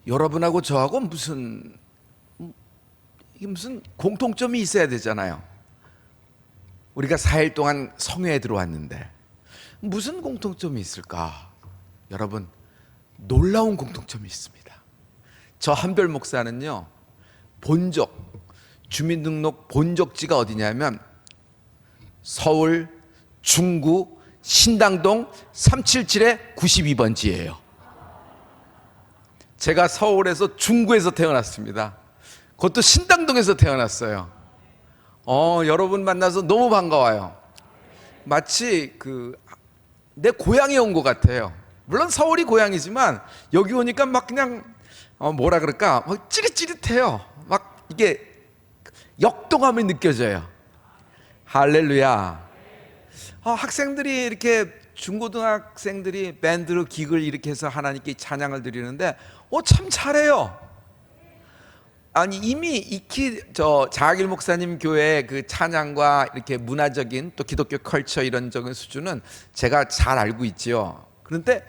여러분하고 저하고 무슨 공통점이 있어야 되잖아요. 우리가 4일 동안 성회에 들어왔는데 무슨 공통점이 있을까? 여러분, 놀라운 공통점이 있습니다. 저 한별 목사는요, 주민등록 본적지가 어디냐면 서울 중구 신당동 377-92번지예요. 제가 서울에서 중구에서 태어났습니다. 그것도 신당동에서 태어났어요. 여러분 만나서 너무 반가워요. 마치 내 고향에 온 것 같아요. 물론 서울이 고향이지만 여기 오니까 막 그냥 뭐라 그럴까, 막 찌릿찌릿해요. 막 이게 역동감이 느껴져요. 할렐루야. 학생들이 이렇게, 중고등학생들이 밴드로 기글 이렇게 해서 하나님께 찬양을 드리는데 참 잘해요. 아니, 이미 익히 자길 목사님 교회 그 찬양과 이렇게 문화적인 또 기독교 컬처 이런적인 수준은 제가 잘 알고 있지요. 그런데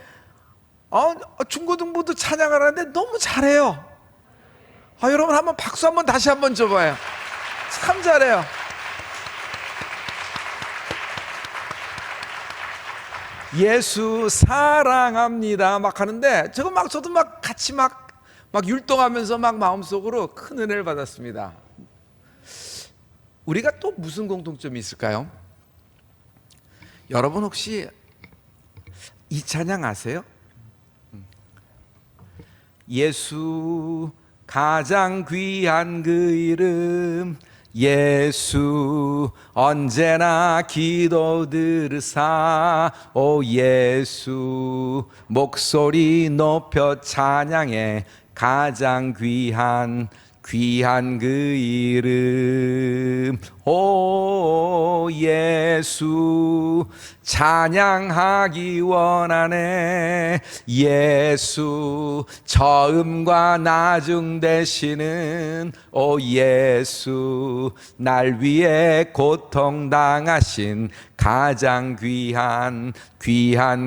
중고등부도 찬양을 하는데 너무 잘해요. 여러분 한번 박수 한번 다시 한번 줘봐요. 참 잘해요. 예수 사랑합니다 막 하는데 저도 막 같이 막 율동하면서 막 마음속으로 큰 은혜를 받았습니다. 우리가 또 무슨 공통점이 있을까요? 여러분 혹시 이 찬양 아세요? 예수 가장 귀한 그 이름, 예수 언제나 기도 들으사, 오 예수 목소리 높여 찬양해, 가장 귀한 그 이름, 오 예수 찬양하기 원하네. 예수 처음과 나중 되시는, 오 예수 날 위해 고통당하신 가장 귀한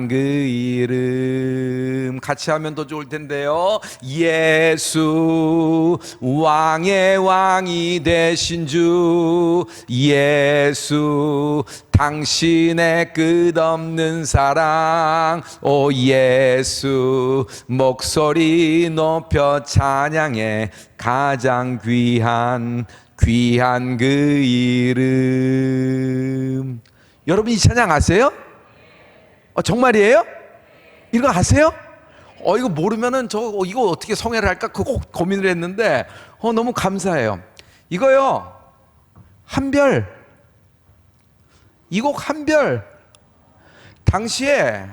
그 이름. 같이 하면 더 좋을 텐데요. 예수 왕의 왕이 되신 주, 예수 당신의 끝없는 사랑, 오 예수 목소리 높여 찬양해, 가장 귀한 그 이름. 여러분 이 찬양 아세요? 정말이에요? 이거 아세요? 이거 모르면은 이거 어떻게 성회를 할까 꼭 고민을 했는데 너무 감사해요. 이거요, 한별, 이 곡 한별. 당시에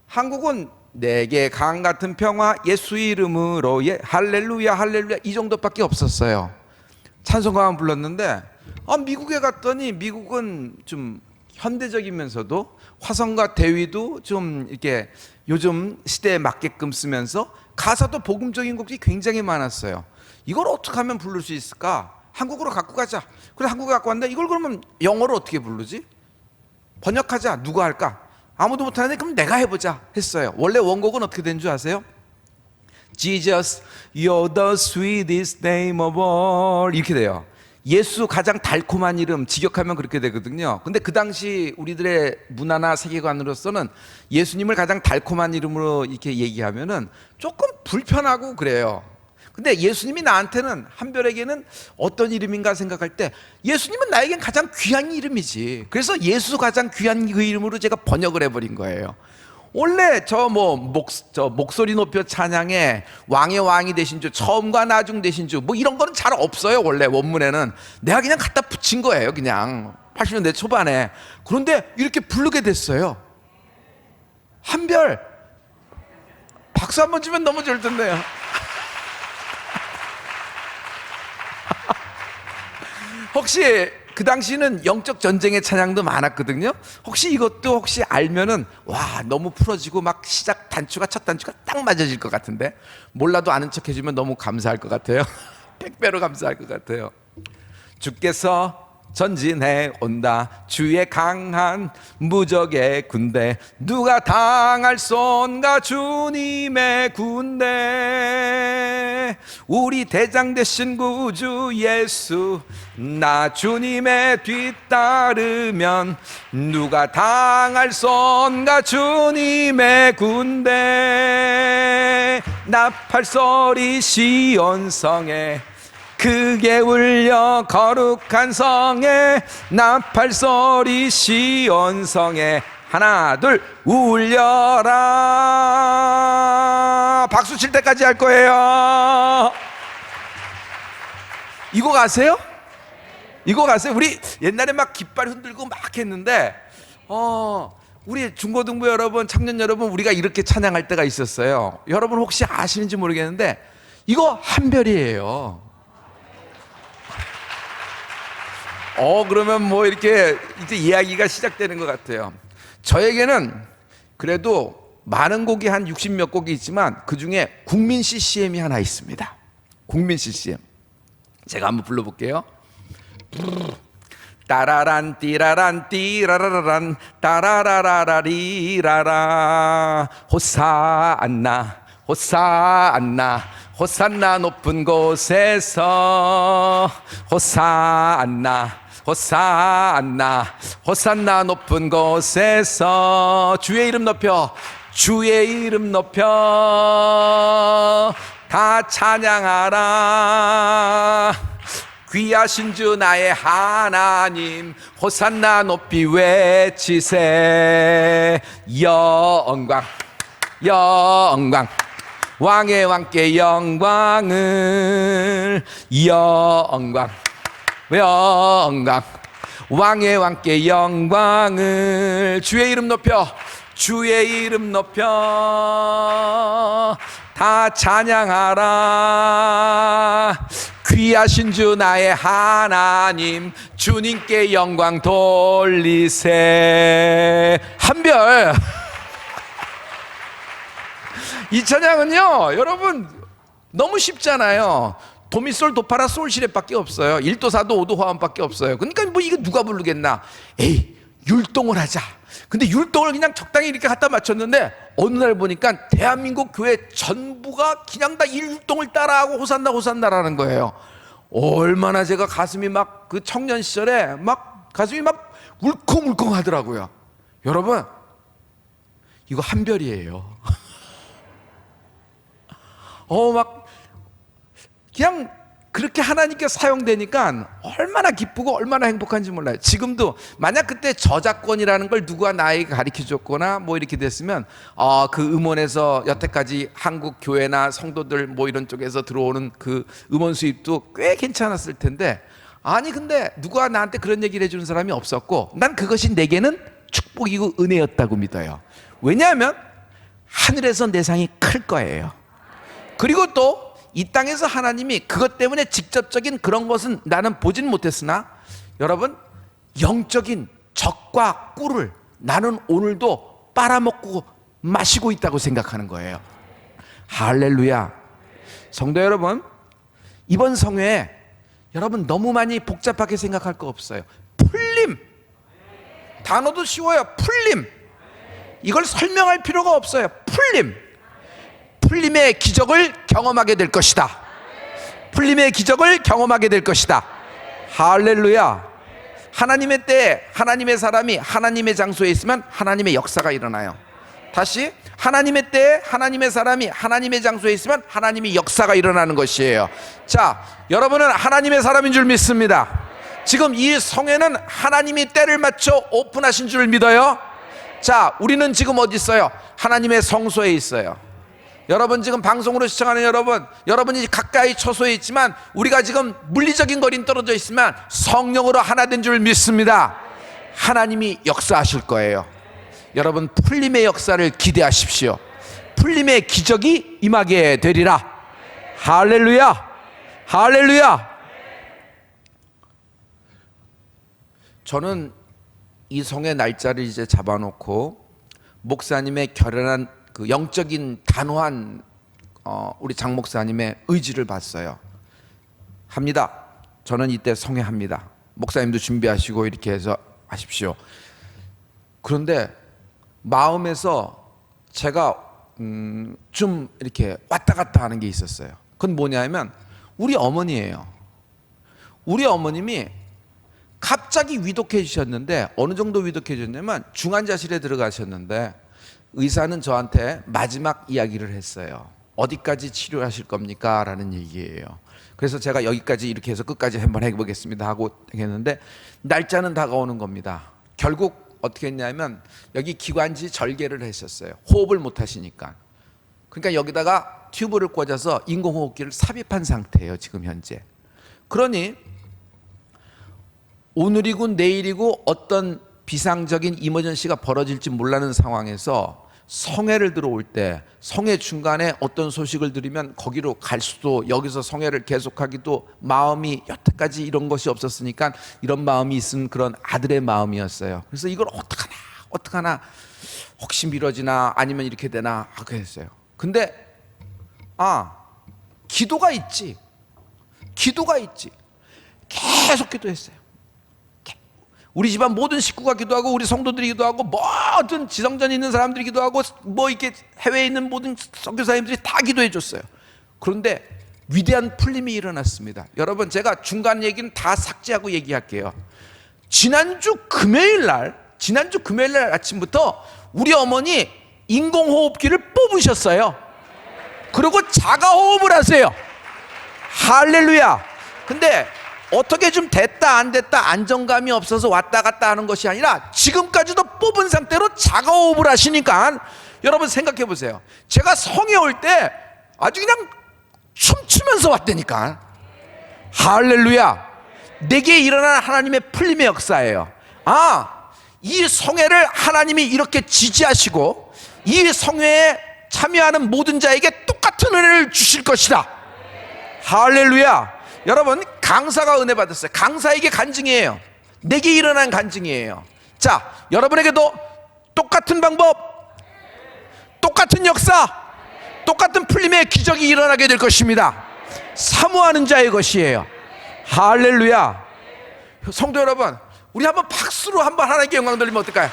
한국은 내게 강 같은 평화 예수 이름으로, 할렐루야 할렐루야 이 정도밖에 없었어요. 찬송가만 불렀는데 미국에 갔더니 미국은 좀 현대적이면서도 화성과 대위도 좀 이렇게 요즘 시대에 맞게끔 쓰면서 가사도 복음적인 곡이 굉장히 많았어요. 이걸 어떻게 하면 부를 수 있을까? 한국으로 갖고 가자. 그래서 한국에 갖고 왔는데 이걸 그러면 영어로 어떻게 부르지? 번역하자. 누가 할까? 아무도 못하는데 그럼 내가 해보자 했어요. 원래 원곡은 어떻게 된 줄 아세요? Jesus, you're the sweetest name of all, 이렇게 돼요. 예수 가장 달콤한 이름, 직역하면 그렇게 되거든요. 근데 그 당시 우리들의 문화나 세계관으로서는 예수님을 가장 달콤한 이름으로 이렇게 얘기하면은 조금 불편하고 그래요. 근데 예수님이 나한테는, 한별에게는 어떤 이름인가 생각할 때 예수님은 나에겐 가장 귀한 이름이지. 그래서 예수 가장 귀한 그 이름으로 제가 번역을 해버린 거예요. 원래 목소리 높여 찬양에 왕의 왕이 되신 주, 처음과 나중 되신 주, 이런 거는 잘 없어요. 원래 원문에는 내가 그냥 갖다 붙인 거예요. 그냥 80년대 초반에. 그런데 이렇게 부르게 됐어요. 한별, 박수 한번 주면 너무 좋을 텐데요. 혹시 그 당시는 영적 전쟁의 찬양도 많았거든요. 혹시 이것도 혹시 알면은 너무 풀어지고 막 시작 단추가, 첫 단추가 딱 맞아질 것 같은데, 몰라도 아는 척 해주면 너무 감사할 것 같아요. 100배로 감사할 것 같아요. 주께서 전진해 온다. 주의 강한 무적의 군대, 누가 당할 손가 주님의 군대. 우리 대장 되신 구주 예수, 나 주님의 뒤따르면 누가 당할 손가 주님의 군대. 나팔소리 시온성에 크게 울려 거룩한 성에, 나팔소리 시온성에 하나 둘 울려라. 박수 칠 때까지 할 거예요. 이거 가세요? 이거 가세요? 우리 옛날에 막 깃발 흔들고 막 했는데 우리 중고등부 여러분, 청년 여러분, 우리가 이렇게 찬양할 때가 있었어요. 여러분 혹시 아시는지 모르겠는데 이거 한별이에요. 그러면 뭐 이렇게 이제 이야기가 시작되는 것 같아요. 저에게는 그래도 많은 곡이 한 60몇 곡이 있지만 그 중에 국민 CCM이 하나 있습니다. 국민 CCM. 제가 한번 불러볼게요. 따라란 띠라란 띠라라란 따라라라리라라. 호산나 호산나 호산나 높은 곳에서, 호산나 호산나 호산나 높은 곳에서 주의 이름 높여, 주의 이름 높여 다 찬양하라. 귀하신 주 나의 하나님, 호산나 높이 외치세. 영광 영광 왕의 왕께 영광을, 영광 영광 왕의 왕께 영광을. 주의 이름 높여, 주의 이름 높여 다 찬양하라. 귀하신 주 나의 하나님, 주님께 영광 돌리세. 한별. 이 찬양은요 여러분 너무 쉽잖아요. 도미솔 도파라 솔시랩밖에 없어요. 1도 4도 5도 화음밖에 없어요. 그러니까 뭐 이거 누가 부르겠나. 에이 율동을 하자. 근데 율동을 그냥 적당히 이렇게 갖다 맞췄는데 어느 날 보니까 대한민국 교회 전부가 그냥 다 이 율동을 따라하고 호산나 호산나라는 거예요. 얼마나 제가 가슴이 막 그 청년 시절에 막 가슴이 막 울컥울컥 하더라고요. 여러분 이거 한별이에요. 막 그냥 그렇게 하나님께 사용되니까 얼마나 기쁘고 얼마나 행복한지 몰라요. 지금도 만약 그때 저작권이라는 걸 누가 나에게 가르쳐 줬거나 뭐 이렇게 됐으면 그 음원에서 여태까지 한국 교회나 성도들 뭐 이런 쪽에서 들어오는 그 음원 수입도 꽤 괜찮았을 텐데, 아니 근데 누가 나한테 그런 얘기를 해주는 사람이 없었고 난 그것이 내게는 축복이고 은혜였다고 믿어요. 왜냐하면 하늘에서 내 상이 클 거예요. 그리고 또 이 땅에서 하나님이 그것 때문에 직접적인 그런 것은 나는 보진 못했으나 여러분 영적인 적과 꿀을 나는 오늘도 빨아먹고 마시고 있다고 생각하는 거예요. 할렐루야. 성도 여러분, 이번 성회에 여러분 너무 많이 복잡하게 생각할 거 없어요. 풀림. 단어도 쉬워요. 풀림. 이걸 설명할 필요가 없어요. 풀림. 풀림의 기적을 경험하게 될 것이다. 풀림의 기적을 경험하게 될 것이다. 할렐루야. 하나님의 때에 하나님의 사람이 하나님의 장소에 있으면 하나님의 역사가 일어나요. 다시 하나님의 때에 하나님의 사람이 하나님의 장소에 있으면 하나님의 역사가 일어나는 것이에요. 자, 여러분은 하나님의 사람인 줄 믿습니다. 지금 이 성회는 하나님이 때를 맞춰 오픈하신 줄 믿어요. 자, 우리는 지금 어디 있어요? 하나님의 성소에 있어요. 여러분 지금 방송으로 시청하는 여러분이 가까이 처소에 있지만 우리가 지금 물리적인 거리는 떨어져 있으면 성령으로 하나 된 줄 믿습니다. 하나님이 역사하실 거예요. 여러분 풀림의 역사를 기대하십시오. 풀림의 기적이 임하게 되리라. 할렐루야. 할렐루야. 저는 이 성의 날짜를 이제 잡아놓고 목사님의 결연한 그 영적인 단호한 우리 장 목사님의 의지를 봤어요. 합니다. 저는 이때 성회합니다. 목사님도 준비하시고 이렇게 해서 하십시오. 그런데 마음에서 제가 좀 이렇게 왔다 갔다 하는 게 있었어요. 그건 뭐냐면 우리 어머니예요. 우리 어머님이 갑자기 위독해지셨는데, 어느 정도 위독해졌냐면 중환자실에 들어가셨는데 의사는 저한테 마지막 이야기를 했어요. 어디까지 치료하실 겁니까? 라는 얘기예요. 그래서 제가 여기까지 이렇게 해서 끝까지 한번 해보겠습니다 하고 했는데, 날짜는 다가오는 겁니다. 결국 어떻게 했냐면 여기 기관지 절개를 했었어요. 호흡을 못 하시니까. 그러니까 여기다가 튜브를 꽂아서 인공호흡기를 삽입한 상태예요, 지금 현재. 그러니 오늘이고 내일이고 어떤 비상적인 이머전시가 벌어질지 몰라는 상황에서 성회를 들어올 때, 성회 중간에 어떤 소식을 들으면 거기로 갈 수도, 여기서 성회를 계속하기도, 마음이 여태까지 이런 것이 없었으니까 이런 마음이 있은 그런 아들의 마음이었어요. 그래서 이걸 어떡하나 혹시 미뤄지나 아니면 이렇게 되나 하고 했어요. 근데 기도가 있지. 계속 기도했어요. 우리 집안 모든 식구가 기도하고, 우리 성도들이 기도하고, 모든 지성전에 있는 사람들이 기도하고, 뭐 이렇게 해외에 있는 모든 선교사님들이 다 기도해 줬어요. 그런데 위대한 풀림이 일어났습니다. 여러분, 제가 중간 얘기는 다 삭제하고 얘기할게요. 지난주 금요일 날 아침부터 우리 어머니 인공호흡기를 뽑으셨어요. 그리고 자가호흡을 하세요. 할렐루야. 근데 어떻게 좀 됐다 안 됐다 안정감이 없어서 왔다 갔다 하는 것이 아니라 지금까지도 뽑은 상태로 자가호흡을 하시니까, 여러분 생각해 보세요. 제가 성에 올 때 아주 그냥 춤추면서 왔다니까. 할렐루야. 내게 일어난 하나님의 풀림의 역사예요. 이 성회를 하나님이 이렇게 지지하시고 이 성회에 참여하는 모든 자에게 똑같은 은혜를 주실 것이다. 할렐루야. 여러분, 강사가 은혜 받았어요. 강사에게 간증이에요. 내게 일어난 간증이에요. 자, 여러분에게도 똑같은 방법, 똑같은 역사, 똑같은 풀림의 기적이 일어나게 될 것입니다. 사모하는 자의 것이에요. 할렐루야. 성도 여러분, 우리 한번 박수로 한번 하나님께 영광 돌리면 어떨까요?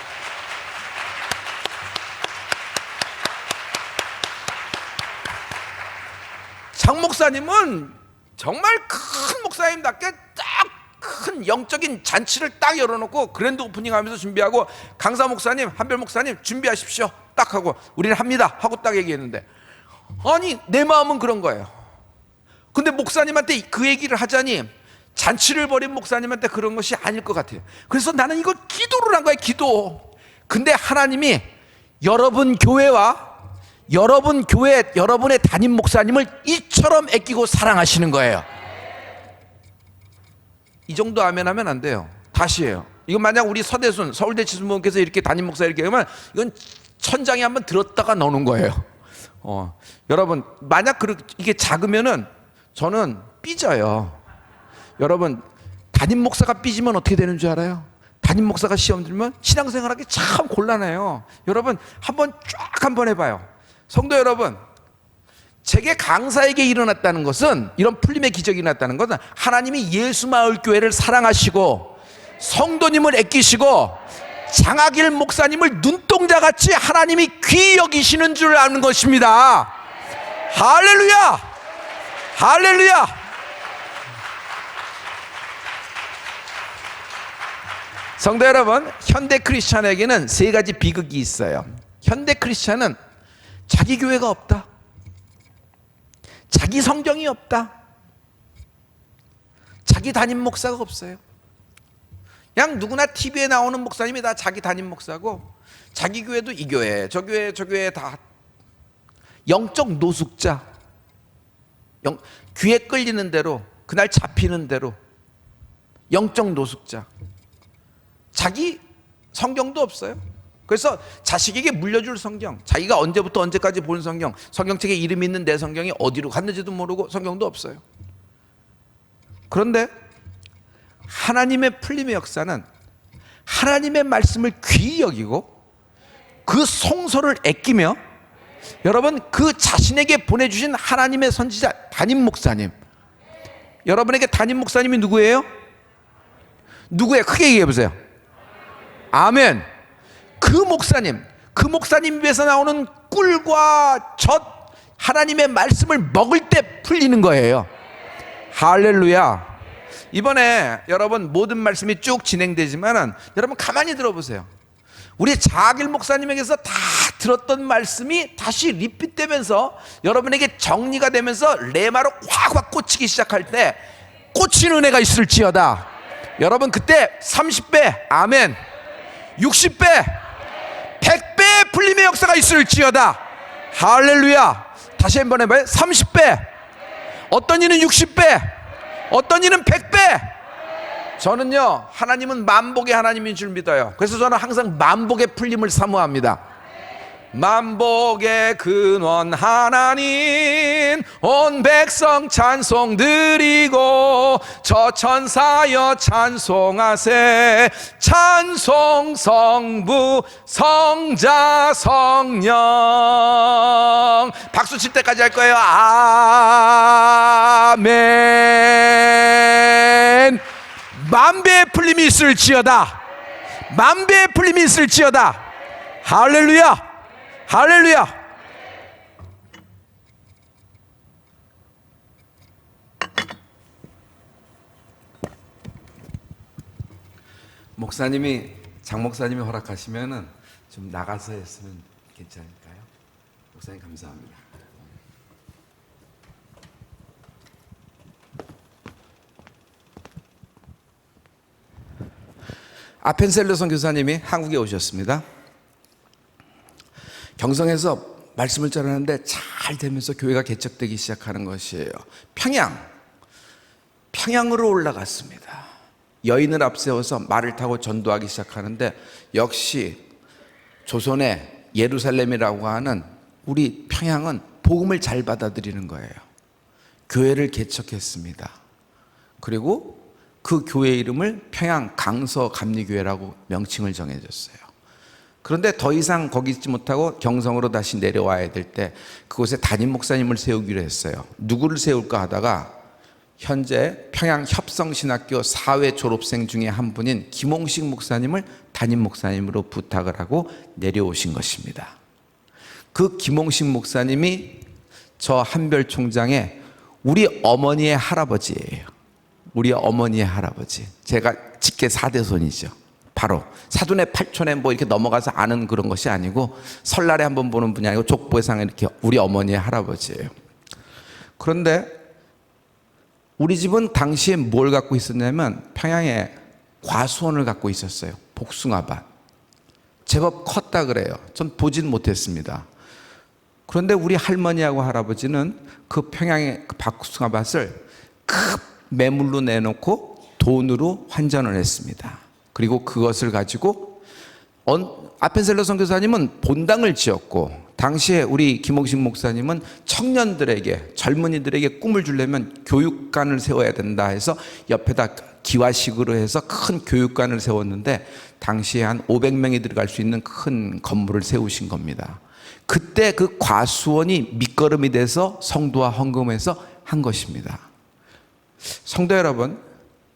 장 목사님은 정말 큰 목사님답게 딱 큰 영적인 잔치를 딱 열어놓고 그랜드 오프닝 하면서 준비하고, 강사 목사님, 한별 목사님 준비하십시오 딱 하고 우리는 합니다 하고 딱 얘기했는데, 아니 내 마음은 그런 거예요. 근데 목사님한테 그 얘기를 하자니 잔치를 벌인 목사님한테 그런 것이 아닐 것 같아요. 그래서 나는 이거 기도를 한 거예요. 기도. 근데 하나님이 여러분 교회와 여러분의 담임 목사님을 이처럼 아끼고 사랑하시는 거예요. 이 정도 하면 안 돼요. 다시 해요. 이거 만약 우리 서대순 서울대 지수목에서 이렇게 담임 목사 이렇게 하면 이건 천장에 한번 들었다가 넣는 거예요. 여러분, 만약 이게 작으면은 저는 삐져요. 여러분, 담임 목사가 삐지면 어떻게 되는 줄 알아요? 담임 목사가 시험 들면 신앙생활하기 참 곤란해요. 여러분, 한번 해봐요. 성도 여러분, 제게 강사에게 일어났다는 것은, 이런 풀림의 기적이 일어났다는 것은 하나님이 예수마을교회를 사랑하시고 성도님을 아끼시고 장학일 목사님을 눈동자같이 하나님이 귀히 여기시는 줄 아는 것입니다. 할렐루야. 할렐루야. 성도 여러분, 현대 크리스찬에게는 세 가지 비극이 있어요. 현대 크리스찬은 자기 교회가 없다, 자기 성경이 없다, 자기 담임 목사가 없어요. 그냥 누구나 TV에 나오는 목사님이 다 자기 담임 목사고, 자기 교회도 이 교회 저 교회 다 영적 노숙자, 귀에 끌리는 대로, 그날 잡히는 대로 영적 노숙자. 자기 성경도 없어요. 그래서 자식에게 물려줄 성경, 자기가 언제부터 언제까지 본 성경, 성경책에 이름 있는 내 성경이 어디로 갔는지도 모르고 성경도 없어요. 그런데 하나님의 풀림의 역사는 하나님의 말씀을 귀히 여기고 그 성서를 아끼며, 여러분, 그 자신에게 보내주신 하나님의 선지자 담임 목사님, 여러분에게 담임 목사님이 누구예요? 누구예요? 크게 얘기해 보세요. 아멘. 그 목사님 입에서 나오는 꿀과 젖, 하나님의 말씀을 먹을 때 풀리는 거예요. 할렐루야. 이번에 여러분 모든 말씀이 쭉 진행되지만은 여러분 가만히 들어보세요. 우리 자길 목사님에게서 다 들었던 말씀이 다시 리핏되면서 여러분에게 정리가 되면서 레마로 확확 꽂히기 시작할 때 꽂힌 은혜가 있을지어다. 여러분 그때 30배 아멘, 60배 100배의 풀림의 역사가 있을지어다. 할렐루야. 다시 한번 해봐요. 30배, 어떤 이는 60배, 어떤 이는 100배. 저는요, 하나님은 만복의 하나님인 줄 믿어요. 그래서 저는 항상 만복의 풀림을 사모합니다. 만복의 근원 하나님, 온 백성 찬송 드리고 저 천사여 찬송하세. 찬송 성부 성자 성령. 박수 칠 때까지 할 거예요. 아멘. 만배의 풀림이 있을지어다. 만배의 풀림이 있을지어다. 할렐루야. 할렐루야. 장 목사님이 허락하시면은 좀 나가서 했으면 괜찮을까요? 목사님 감사합니다. 아펜셀러 선교사님이 한국에 오셨습니다. 경성에서 말씀을 전하는데 잘 되면서 교회가 개척되기 시작하는 것이에요. 평양으로 올라갔습니다. 여인을 앞세워서 말을 타고 전도하기 시작하는데 역시 조선의 예루살렘이라고 하는 우리 평양은 복음을 잘 받아들이는 거예요. 교회를 개척했습니다. 그리고 그 교회 이름을 평양 강서 감리교회라고 명칭을 정해줬어요. 그런데 더 이상 거기 있지 못하고 경성으로 다시 내려와야 될 때 그곳에 담임 목사님을 세우기로 했어요. 누구를 세울까 하다가 현재 평양 협성신학교 사회 졸업생 중에 한 분인 김홍식 목사님을 담임 목사님으로 부탁을 하고 내려오신 것입니다. 그 김홍식 목사님이 저 한별 총장의 우리 어머니의 할아버지예요. 우리 어머니의 할아버지. 제가 직계 4대손이죠. 바로 사돈의 8촌에 뭐 이렇게 넘어가서 아는 그런 것이 아니고 설날에 한번 보는 분이 아니고 족보상 이렇게 우리 어머니의 할아버지예요. 그런데 우리 집은 당시에 뭘 갖고 있었냐면 평양에 과수원을 갖고 있었어요. 복숭아밭. 제법 컸다 그래요. 전 보진 못했습니다. 그런데 우리 할머니하고 할아버지는 그 평양의 그 복숭아밭을 급 매물로 내놓고 돈으로 환전을 했습니다. 그리고 그것을 가지고 아펜셀러 선교사님은 본당을 지었고 당시에 우리 김홍식 목사님은 청년들에게 젊은이들에게 꿈을 주려면 교육관을 세워야 된다 해서 옆에다 기와식으로 해서 큰 교육관을 세웠는데 당시에 한 500명이 들어갈 수 있는 큰 건물을 세우신 겁니다. 그때 그 과수원이 밑거름이 돼서 성도와 헌금해서 한 것입니다. 성도 여러분,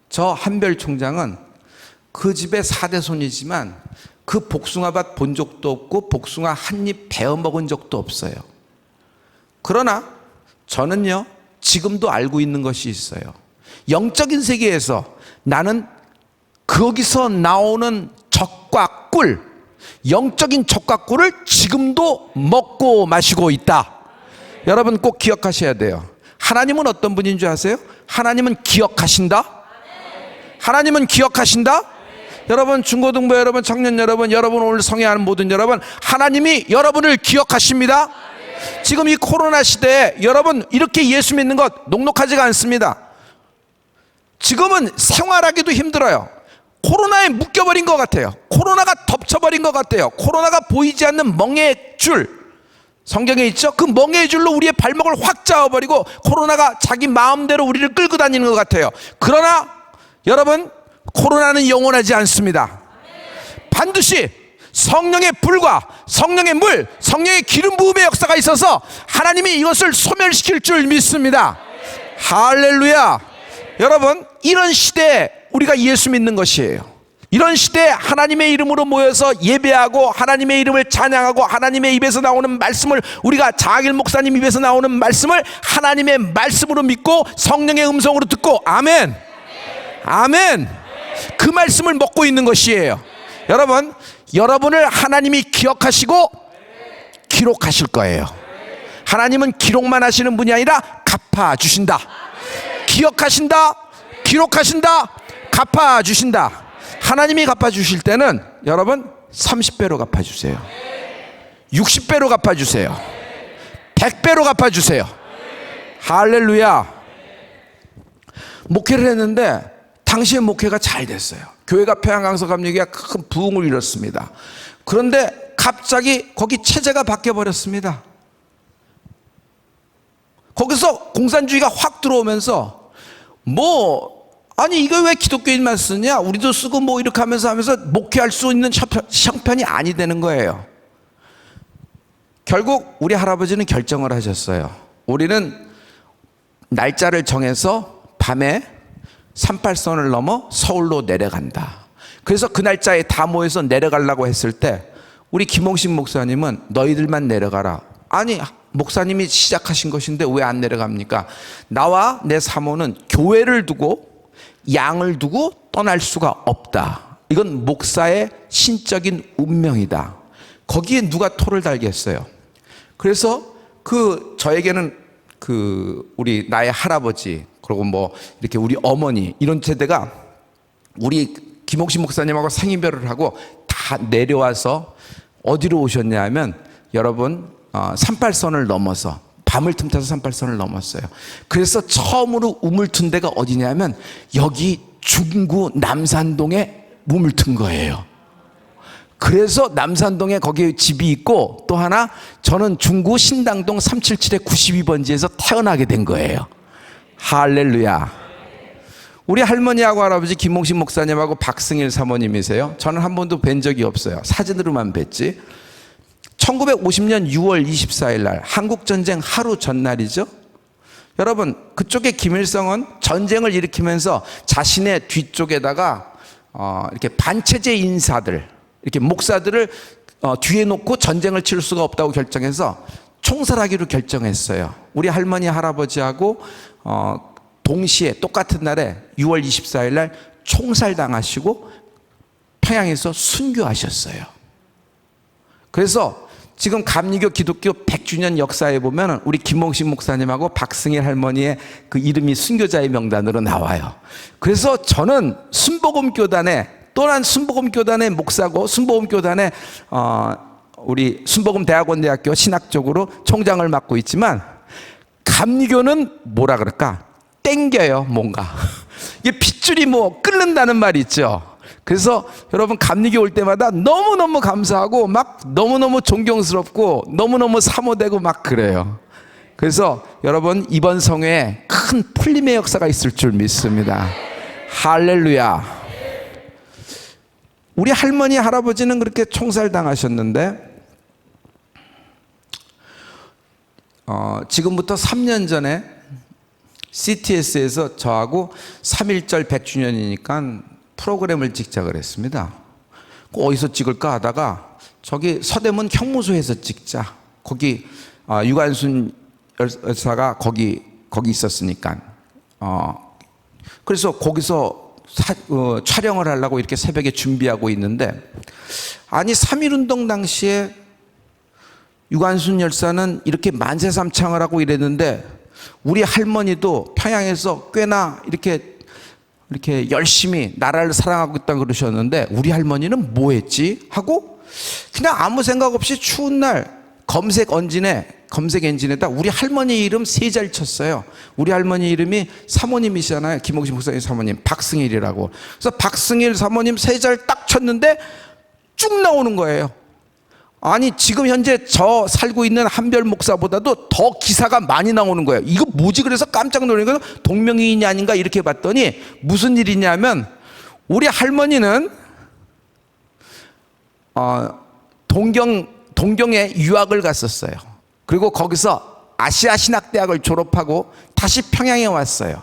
저 한별 총장은 그 집의 4대손이지만 그 복숭아밭 본 적도 없고 복숭아 한 입 베어 먹은 적도 없어요. 그러나 저는요, 지금도 알고 있는 것이 있어요. 영적인 세계에서 나는 거기서 나오는 젖과 꿀, 영적인 젖과 꿀을 지금도 먹고 마시고 있다. 여러분 꼭 기억하셔야 돼요. 하나님은 어떤 분인 줄 아세요? 하나님은 기억하신다. 하나님은 기억하신다. 여러분 중고등부 여러분, 청년 여러분, 여러분 오늘 성회하는 모든 여러분, 하나님이 여러분을 기억하십니다. 지금 이 코로나 시대에 여러분 이렇게 예수 믿는 것 녹록하지가 않습니다. 지금은 생활하기도 힘들어요. 코로나에 묶여버린 것 같아요. 코로나가 덮쳐버린 것 같아요. 코로나가 보이지 않는 멍해의 줄, 성경에 있죠? 그 멍해의 줄로 우리의 발목을 확 잡아버리고 코로나가 자기 마음대로 우리를 끌고 다니는 것 같아요. 그러나 여러분, 코로나는 영원하지 않습니다. 반드시 성령의 불과 성령의 물, 성령의 기름 부음의 역사가 있어서 하나님이 이것을 소멸시킬 줄 믿습니다. 할렐루야. 여러분, 이런 시대에 우리가 예수 믿는 것이에요. 이런 시대에 하나님의 이름으로 모여서 예배하고 하나님의 이름을 찬양하고 하나님의 입에서 나오는 말씀을, 우리가 장일 목사님 입에서 나오는 말씀을 하나님의 말씀으로 믿고 성령의 음성으로 듣고, 아멘, 아멘, 그 말씀을 먹고 있는 것이에요. 여러분, 여러분을 하나님이 기억하시고 기록하실 거예요. 하나님은 기록만 하시는 분이 아니라 갚아주신다. 기억하신다, 기록하신다, 갚아주신다. 하나님이 갚아주실 때는 여러분 30배로 갚아주세요. 60배로 갚아주세요. 100배로 갚아주세요. 할렐루야. 목회를 했는데 당시에 목회가 잘 됐어요. 교회가 평양강서감리교회가 큰 부흥을 이뤘습니다. 그런데 갑자기 거기 체제가 바뀌어버렸습니다. 거기서 공산주의가 확 들어오면서 아니 이거 왜 기독교인만 쓰냐, 우리도 쓰고 뭐 이렇게 하면서 목회할 수 있는 형편이 아니 되는 거예요. 결국 우리 할아버지는 결정을 하셨어요. 우리는 날짜를 정해서 밤에 38선을 넘어 서울로 내려간다. 그래서 그 날짜에 다 모여서 내려가려고 했을 때 우리 김홍식 목사님은 너희들만 내려가라. 아니 목사님이 시작하신 것인데 왜 안 내려갑니까? 나와 내 사모는 교회를 두고 양을 두고 떠날 수가 없다. 이건 목사의 신적인 운명이다. 거기에 누가 토를 달겠어요? 그래서 저에게는 우리 나의 할아버지, 그리고 뭐 이렇게 우리 어머니, 이런 세대가 우리 김옥신 목사님하고 생이별을 하고 다 내려와서 어디로 오셨냐 하면, 여러분 38선을 넘어서 밤을 틈타서 38선을 넘었어요. 그래서 처음으로 우물 튼 데가 어디냐면 여기 중구 남산동에 우물 튼 거예요. 그래서 남산동에 거기에 집이 있고, 또 하나 저는 중구 신당동 377의 92번지에서 태어나게 된 거예요. 할렐루야. 우리 할머니하고 할아버지 김홍식 목사님하고 박승일 사모님이세요. 저는 한 번도 뵌 적이 없어요. 사진으로만 뵀지. 1950년 6월 24일 날 한국전쟁 하루 전날이죠. 여러분, 그쪽에 김일성은 전쟁을 일으키면서 자신의 뒤쪽에다가 이렇게 반체제 인사들, 이렇게 목사들을 뒤에 놓고 전쟁을 치를 수가 없다고 결정해서 총살하기로 결정했어요. 우리 할머니 할아버지하고 동시에 똑같은 날에 6월 24일 날 총살당하시고 평양에서 순교하셨어요. 그래서 지금 감리교 기독교 100주년 역사에 보면 우리 김홍식 목사님하고 박승일 할머니의 그 이름이 순교자의 명단으로 나와요. 그래서 저는 또한 순복음교단의 목사고, 순복음교단의 우리 순복음대학원대학교 신학 쪽으로 총장을 맡고 있지만, 감리교는 뭐라 그럴까? 땡겨요, 뭔가. 이게 핏줄이 끓는다는 말이 있죠. 그래서 여러분, 감리교 올 때마다 너무너무 감사하고 막 너무너무 존경스럽고 너무너무 사모되고 막 그래요. 그래서 여러분, 이번 성회에 큰 풀림의 역사가 있을 줄 믿습니다. 할렐루야. 우리 할머니 할아버지는 그렇게 총살당하셨는데 지금부터 3년 전에 CTS에서 저하고 3.1절 100주년이니까 프로그램을 찍자 그랬습니다. 어디서 찍을까 하다가 저기 서대문 형무소에서 찍자. 거기 유관순 열사가 거기 있었으니까. 그래서 거기서 촬영을 하려고 이렇게 새벽에 준비하고 있는데, 아니 3.1운동 당시에 유관순 열사는 이렇게 만세삼창을 하고 이랬는데 우리 할머니도 평양에서 꽤나 이렇게 열심히 나라를 사랑하고 있다 그러셨는데, 우리 할머니는 뭐 했지? 하고 그냥 아무 생각 없이 추운 날 검색 엔진에다 우리 할머니 이름 3잘 쳤어요. 우리 할머니 이름이 사모님이시잖아요. 김홍식 목사님 사모님, 박승일이라고. 그래서 박승일 사모님 3잘 딱 쳤는데 쭉 나오는 거예요. 아니 지금 현재 저 살고 있는 한별 목사보다도 더 기사가 많이 나오는 거예요. 이거 뭐지? 그래서 깜짝 놀란 거예요. 동명이인이 아닌가 이렇게 봤더니 무슨 일이냐면, 우리 할머니는 동경에 유학을 갔었어요. 그리고 거기서 아시아 신학대학을 졸업하고 다시 평양에 왔어요.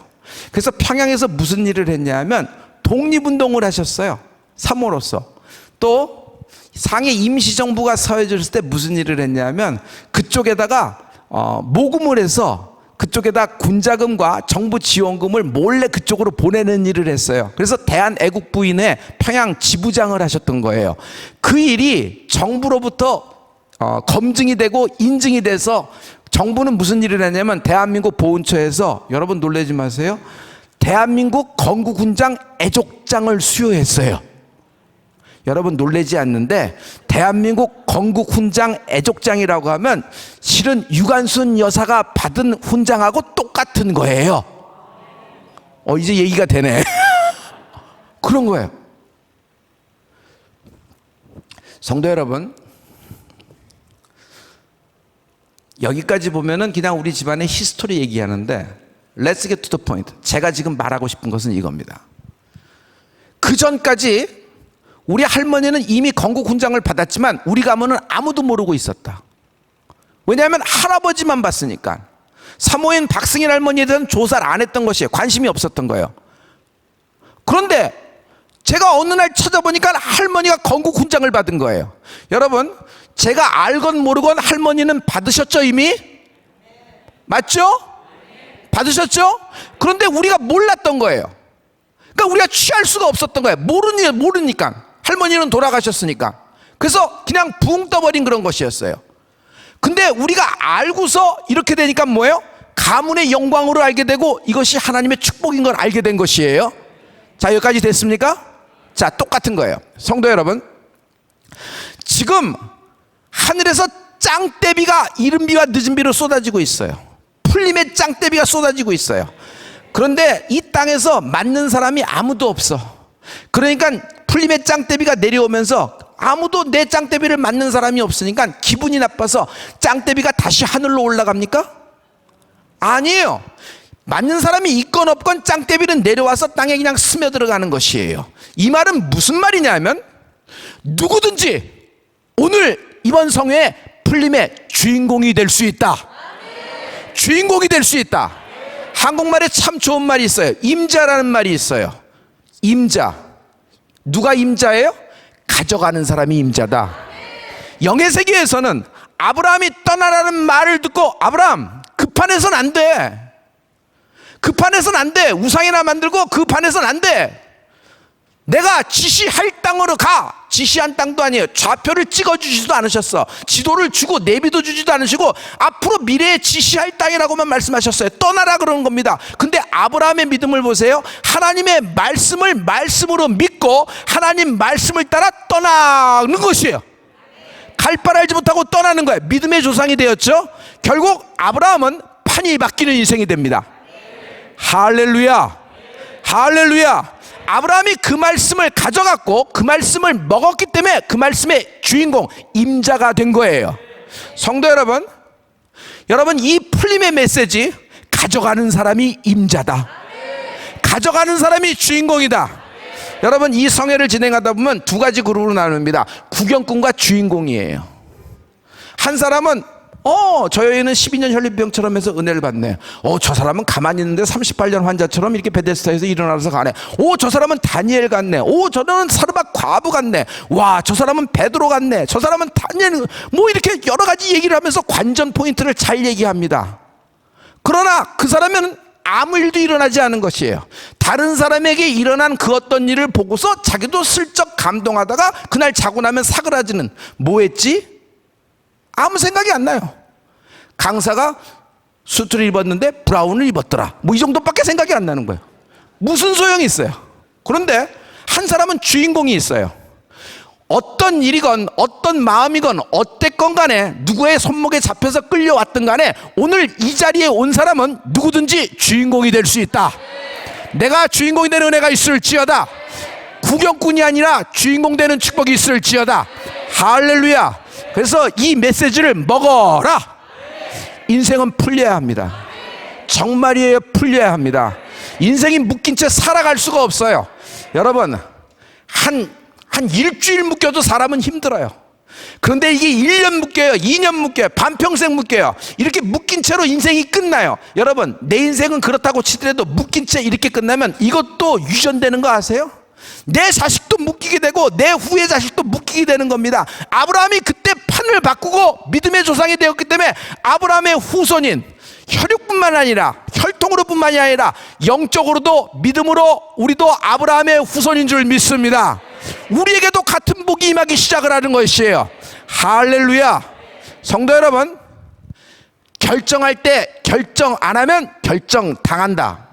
그래서 평양에서 무슨 일을 했냐면 독립운동을 하셨어요. 사모로서. 또 상해 임시정부가 서해졌을 때 무슨 일을 했냐면 그쪽에다가 모금을 해서 그쪽에다 군자금과 정부 지원금을 몰래 그쪽으로 보내는 일을 했어요. 그래서 대한애국부인회 평양 지부장을 하셨던 거예요. 그 일이 정부로부터 검증이 되고 인증이 돼서 정부는 무슨 일을 했냐면 대한민국 보훈처에서, 여러분 놀라지 마세요, 대한민국 건국훈장 애족장을 수여했어요. 여러분 놀라지 않는데 대한민국 건국훈장 애족장이라고 하면 실은 유관순 여사가 받은 훈장하고 똑같은 거예요. 이제 얘기가 되네. 그런 거예요. 성도 여러분, 여기까지 보면은 그냥 우리 집안의 히스토리 얘기하는데 Let's get to the point. 제가 지금 말하고 싶은 것은 이겁니다. 그 전까지 우리 할머니는 이미 건국훈장을 받았지만 우리 가문은 아무도 모르고 있었다. 왜냐하면 할아버지만 봤으니까. 사모인 박승일 할머니에 대한 조사를 안 했던 것이에요. 관심이 없었던 거예요. 그런데 제가 어느 날 찾아보니까 할머니가 건국훈장을 받은 거예요. 여러분, 제가 알건 모르건 할머니는 받으셨죠 이미? 맞죠? 받으셨죠? 그런데 우리가 몰랐던 거예요. 그러니까 우리가 취할 수가 없었던 거예요. 모르니까. 할머니는 돌아가셨으니까. 그래서 그냥 붕 떠버린 그런 것이었어요. 근데 우리가 알고서 이렇게 되니까 뭐예요? 가문의 영광으로 알게 되고 이것이 하나님의 축복인 걸 알게 된 것이에요. 자, 여기까지 됐습니까? 자, 똑같은 거예요. 성도 여러분, 지금 하늘에서 짱대비가 이른 비와 늦은 비로 쏟아지고 있어요. 풀림의 짱대비가 쏟아지고 있어요. 그런데 이 땅에서 맞는 사람이 아무도 없어. 그러니까 풀림의 짱대비가 내려오면서 아무도 내 짱대비를 맞는 사람이 없으니까 기분이 나빠서 짱대비가 다시 하늘로 올라갑니까? 아니에요. 맞는 사람이 있건 없건 짱대비는 내려와서 땅에 그냥 스며들어가는 것이에요. 이 말은 무슨 말이냐면 누구든지 오늘 이번 성회에 풀림의 주인공이 될 수 있다. 주인공이 될 수 있다. 한국말에 참 좋은 말이 있어요. 임자라는 말이 있어요. 임자. 누가 임자예요? 가져가는 사람이 임자다. 영의 세계에서는 아브라함이 떠나라는 말을 듣고 아브라함 그 판에서는 안 돼. 그 판에서는 안 돼. 우상이나 만들고 그 판에서는 안 돼. 내가 지시할 땅으로 가. 지시한 땅도 아니에요. 좌표를 찍어주지도 않으셨어. 지도를 주고 내비도 주지도 않으시고 앞으로 미래에 지시할 땅이라고만 말씀하셨어요. 떠나라 그러는 겁니다. 근데 아브라함의 믿음을 보세요. 하나님의 말씀을 말씀으로 믿고 하나님 말씀을 따라 떠나는 것이에요. 갈 바를 알지 못하고 떠나는 거예요. 믿음의 조상이 되었죠. 결국 아브라함은 판이 바뀌는 인생이 됩니다. 할렐루야, 할렐루야. 아브라함이 그 말씀을 가져갔고 그 말씀을 먹었기 때문에 그 말씀의 주인공 임자가 된 거예요. 성도 여러분, 여러분 이 풀림의 메시지, 가져가는 사람이 임자다. 가져가는 사람이 주인공이다. 여러분 이 성회를 진행하다 보면 두 가지 그룹으로 나눕니다. 구경꾼과 주인공이에요. 한 사람은 저 여인은 12년 혈류병처럼 해서 은혜를 받네. 저 사람은 가만히 있는데 38년 환자처럼 이렇게 베데스다에서 일어나서 가네. 저 사람은 다니엘 같네. 저는 사르밧 과부 같네. 와, 저 사람은 베드로 같네. 저 사람은 다니엘, 뭐 이렇게 여러 가지 얘기를 하면서 관전 포인트를 잘 얘기합니다. 그러나 그 사람은 아무 일도 일어나지 않은 것이에요. 다른 사람에게 일어난 그 어떤 일을 보고서 자기도 슬쩍 감동하다가 그날 자고 나면 사그라지는, 뭐 했지? 아무 생각이 안 나요. 강사가 수트를 입었는데 브라운을 입었더라. 뭐 이 정도밖에 생각이 안 나는 거예요. 무슨 소용이 있어요. 그런데 한 사람은 주인공이 있어요. 어떤 일이건 어떤 마음이건 어땠건 간에 누구의 손목에 잡혀서 끌려왔든 간에 오늘 이 자리에 온 사람은 누구든지 주인공이 될 수 있다. 내가 주인공이 되는 은혜가 있을지어다. 구경꾼이 아니라 주인공 되는 축복이 있을지어다. 할렐루야. 그래서 이 메시지를 먹어라. 인생은 풀려야 합니다. 정말이에요. 풀려야 합니다. 인생이 묶인 채 살아갈 수가 없어요. 여러분 한 일주일 묶여도 사람은 힘들어요. 그런데 이게 1년 묶여요, 2년 묶여요, 반평생 묶여요. 이렇게 묶인 채로 인생이 끝나요. 여러분, 내 인생은 그렇다고 치더라도 묶인 채 이렇게 끝나면 이것도 유전되는 거 아세요? 내 자식도 묶이게 되고 내 후의 자식도 묶이게 되는 겁니다. 아브라함이 그때 판을 바꾸고 믿음의 조상이 되었기 때문에 아브라함의 후손인, 혈육뿐만 아니라 혈통으로뿐만이 아니라 영적으로도 믿음으로 우리도 아브라함의 후손인 줄 믿습니다. 우리에게도 같은 복이 임하기 시작을 하는 것이에요. 할렐루야. 성도 여러분, 결정할 때 결정 안 하면 결정 당한다.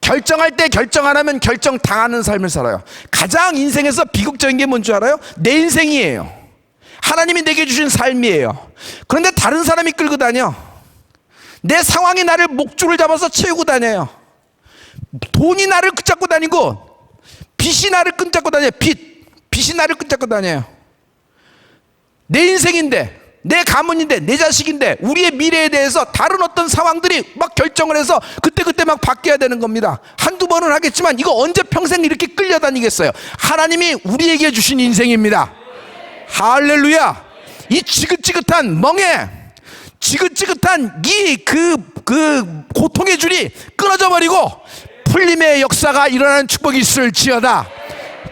결정할 때 결정 안 하면 결정 당하는 삶을 살아요. 가장 인생에서 비극적인 게 뭔 줄 알아요? 내 인생이에요. 하나님이 내게 주신 삶이에요. 그런데 다른 사람이 끌고 다녀. 내 상황이 나를 목줄을 잡아서 채우고 다녀요. 돈이 나를 끄잡고 다니고 빚이 나를 끈잡고 다녀요. 빚이 나를 끈잡고 다녀요. 내 인생인데, 내 가문인데, 내 자식인데 우리의 미래에 대해서 다른 어떤 상황들이 막 결정을 해서 그때 막 바뀌어야 되는 겁니다. 한두 번은 하겠지만 이거 언제 평생 이렇게 끌려다니겠어요? 하나님이 우리에게 주신 인생입니다. 할렐루야. 이 지긋지긋한 멍에, 지긋지긋한 그 고통의 줄이 끊어져 버리고 풀림의 역사가 일어나는 축복이 있을지어다.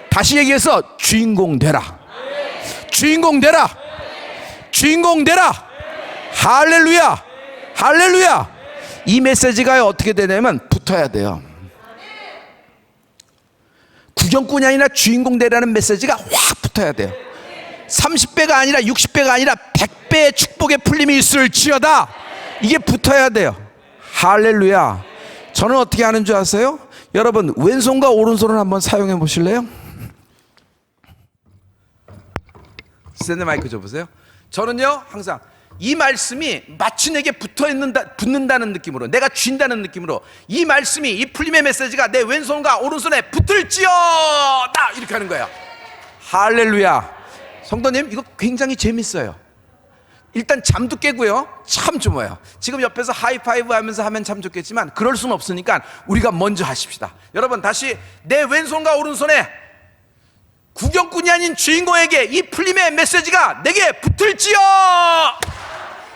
다시 얘기해서 주인공 되라. 주인공 되라. 주인공 되라. 할렐루야. 할렐루야. 이 메시지가 어떻게 되냐면 붙어야 돼요. 구경꾼이 아니라 주인공 되라는 메시지가 확 붙어야 돼요. 30배가 아니라 60배가 아니라 100배의 축복의 풀림이 있을지어다. 이게 붙어야 돼요. 할렐루야. 저는 어떻게 하는 줄 아세요? 여러분, 왼손과 오른손을 한번 사용해 보실래요? 스탠드 마이크 줘보세요. 저는요, 항상 이 말씀이 마치 내게 붙는다는 느낌으로, 내가 쥔다는 느낌으로, 이 말씀이, 이 풀림의 메시지가 내 왼손과 오른손에 붙을지어다, 이렇게 하는 거예요. 할렐루야. 성도님, 이거 굉장히 재밌어요. 일단 잠도 깨고요, 참 좋아요. 지금 옆에서 하이파이브 하면서 하면 참 좋겠지만 그럴 수는 없으니까 우리가 먼저 하십시다. 여러분, 다시 내 왼손과 오른손에 구경꾼이 아닌 주인공에게 이 풀림의 메시지가 내게 붙을지어.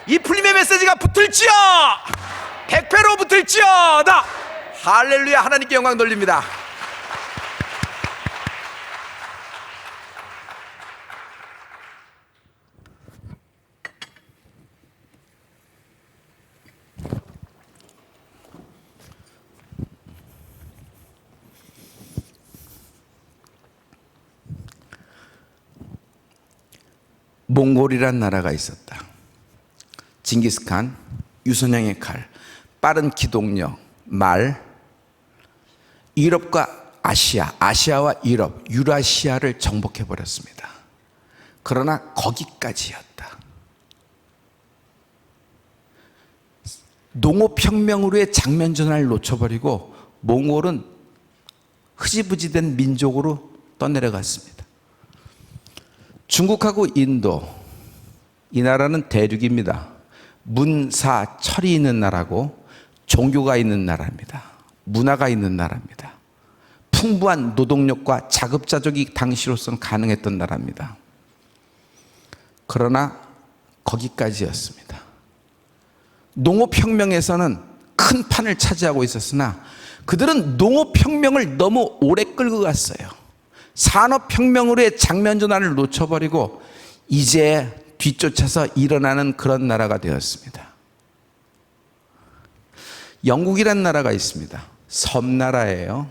이 풀림의 메시지가 붙을지어. 100배로 붙을지어다. 할렐루야. 하나님께 영광 돌립니다. 몽골이란 나라가 있었다. 징기스칸, 유선형의 칼, 빠른 기동력, 말, 유럽과 아시아와 유럽, 유라시아를 정복해 버렸습니다. 그러나 거기까지였다. 농업혁명으로의 장면전환을 놓쳐버리고 몽골은 흐지부지된 민족으로 떠내려갔습니다. 중국하고 인도, 이 나라는 대륙입니다. 문사, 철이 있는 나라고 종교가 있는 나라입니다. 문화가 있는 나라입니다. 풍부한 노동력과 자급자족이 당시로서는 가능했던 나라입니다. 그러나 거기까지였습니다. 농업혁명에서는 큰 판을 차지하고 있었으나 그들은 농업혁명을 너무 오래 끌고 갔어요. 산업혁명으로의 장면전환을 놓쳐버리고 이제 뒤쫓아서 일어나는 그런 나라가 되었습니다. 영국이라는 나라가 있습니다. 섬나라예요.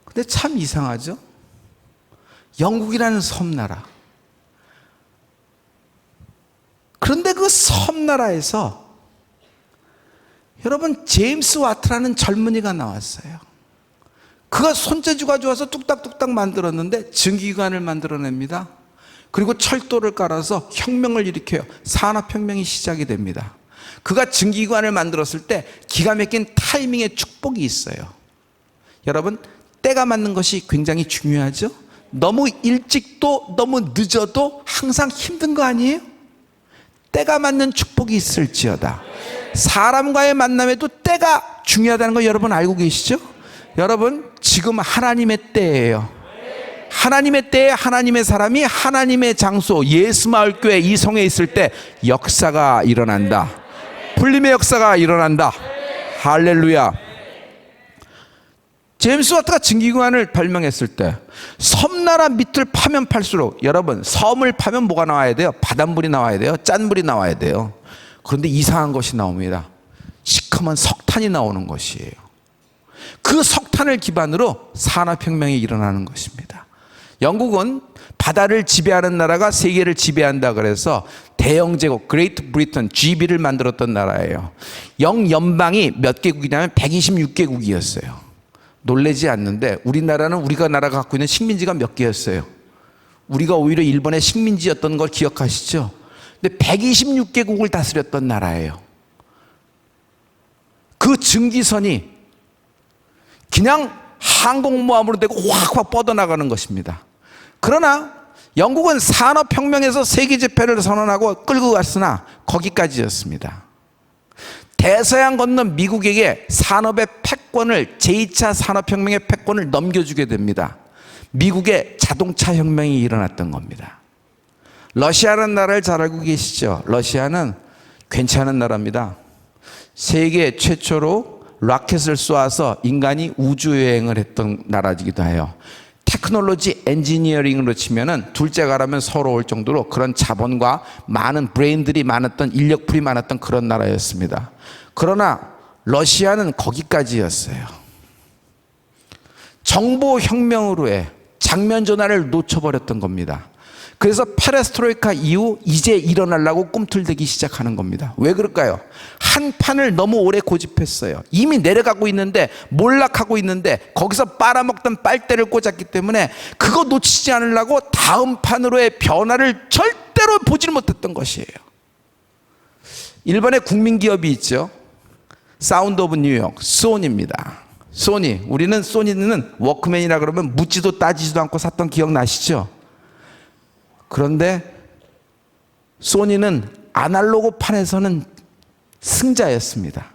근데 참 이상하죠? 영국이라는 섬나라. 그런데 그 섬나라에서 여러분, 제임스 와트라는 젊은이가 나왔어요. 그가 손재주가 좋아서 뚝딱뚝딱 만들었는데 증기기관을 만들어냅니다. 그리고 철도를 깔아서 혁명을 일으켜요. 산업혁명이 시작이 됩니다. 그가 증기기관을 만들었을 때 기가 막힌 타이밍의 축복이 있어요. 여러분, 때가 맞는 것이 굉장히 중요하죠? 너무 일찍도 너무 늦어도 항상 힘든 거 아니에요? 때가 맞는 축복이 있을지어다. 사람과의 만남에도 때가 중요하다는 거 여러분 알고 계시죠? 여러분, 지금 하나님의 때예요. 하나님의 때에 하나님의 사람이 하나님의 장소 예수마을교회 이 성에 있을 때 역사가 일어난다. 풀림의 역사가 일어난다. 할렐루야. 제임스 와트가 증기기관을 발명했을 때 섬나라 밑을 파면 팔수록, 여러분 섬을 파면 뭐가 나와야 돼요? 바닷물이 나와야 돼요. 짠물이 나와야 돼요. 그런데 이상한 것이 나옵니다. 시커먼 석탄이 나오는 것이에요. 그 석탄을 기반으로 산업혁명이 일어나는 것입니다. 영국은 바다를 지배하는 나라가 세계를 지배한다 그래서 대영제국 그레이트 브리튼 GB를 만들었던 나라예요. 영연방이 몇 개국이냐면 126개국이었어요. 놀라지 않는데 우리나라는 우리가 나라가 갖고 있는 식민지가 몇 개였어요? 우리가 오히려 일본의 식민지였던 걸 기억하시죠? 근데 126개국을 다스렸던 나라예요. 그 증기선이 그냥 항공모함으로 되고 확확 뻗어나가는 것입니다. 그러나 영국은 산업혁명에서 세계제패를 선언하고 끌고 갔으나 거기까지였습니다. 대서양 건넌 미국에게 산업의 패권을, 제2차 산업혁명의 패권을 넘겨주게 됩니다. 미국의 자동차 혁명이 일어났던 겁니다. 러시아라는 나라를 잘 알고 계시죠? 러시아는 괜찮은 나라입니다. 세계 최초로 로켓을 쏘아서 인간이 우주여행을 했던 나라이기도 해요. 테크놀로지 엔지니어링으로 치면은 둘째 가라면 서러울 정도로 그런 자본과 많은 브레인들이 많았던, 인력풀이 많았던 그런 나라였습니다. 그러나 러시아는 거기까지였어요. 정보혁명으로의 장면 전환을 놓쳐버렸던 겁니다. 그래서 페레스트로이카 이후 이제 일어나려고 꿈틀대기 시작하는 겁니다. 왜 그럴까요? 한 판을 너무 오래 고집했어요. 이미 내려가고 있는데, 몰락하고 있는데 거기서 빨아먹던 빨대를 꽂았기 때문에 그거 놓치지 않으려고 다음 판으로의 변화를 절대로 보지를 못했던 것이에요. 일본의 국민기업이 있죠. 사운드 오브 뉴욕, 소니입니다. 소니, 우리는 소니는 워크맨이라 그러면 묻지도 따지지도 않고 샀던 기억 나시죠? 그런데 소니는 아날로그 판에서는 승자였습니다.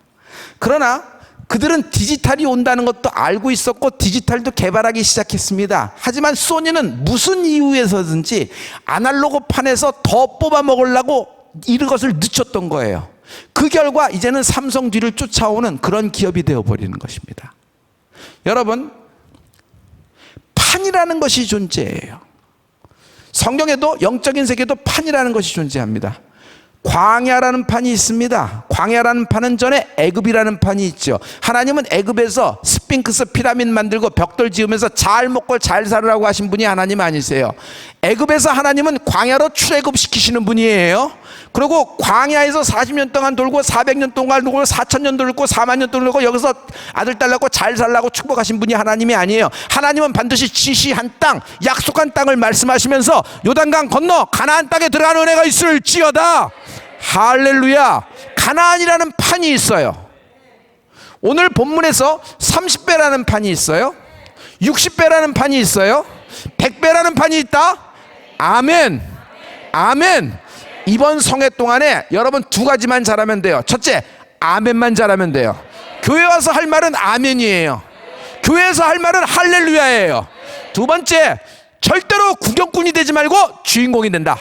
그러나 그들은 디지털이 온다는 것도 알고 있었고 디지털도 개발하기 시작했습니다. 하지만 소니는 무슨 이유에서든지 아날로그 판에서 더 뽑아 먹으려고 이것을 늦췄던 거예요. 그 결과 이제는 삼성 뒤를 쫓아오는 그런 기업이 되어버리는 것입니다. 여러분, 판이라는 것이 존재해요. 성경에도, 영적인 세계도 판이라는 것이 존재합니다. 광야라는 판이 있습니다. 광야라는 판은 전에 애굽이라는 판이 있죠. 하나님은 애굽에서 스핑크스 피라미드 만들고 벽돌 지으면서 잘 먹고 잘 살으라고 하신 분이 하나님 아니세요. 애굽에서 하나님은 광야로 출애굽시키시는 분이에요. 그리고 광야에서 40년 동안 돌고 400년 동안 돌고 4,000년 돌고 4만 년 돌고 여기서 아들 딸 낳고 잘 살라고 축복하신 분이 하나님이 아니에요. 하나님은 반드시 지시한 땅, 약속한 땅을 말씀하시면서 요단강 건너 가나안 땅에 들어가는 은혜가 있을지어다. 할렐루야. 가나안이라는 판이 있어요. 오늘 본문에서 30배라는 판이 있어요. 60배라는 판이 있어요. 100배라는 판이 있다. 아멘. 아멘. 이번 성회 동안에 여러분 두 가지만 잘하면 돼요. 첫째, 아멘만 잘하면 돼요. 교회 와서 할 말은 아멘이에요. 교회에서 할 말은 할렐루야예요. 두 번째, 절대로 구경꾼이 되지 말고 주인공이 된다.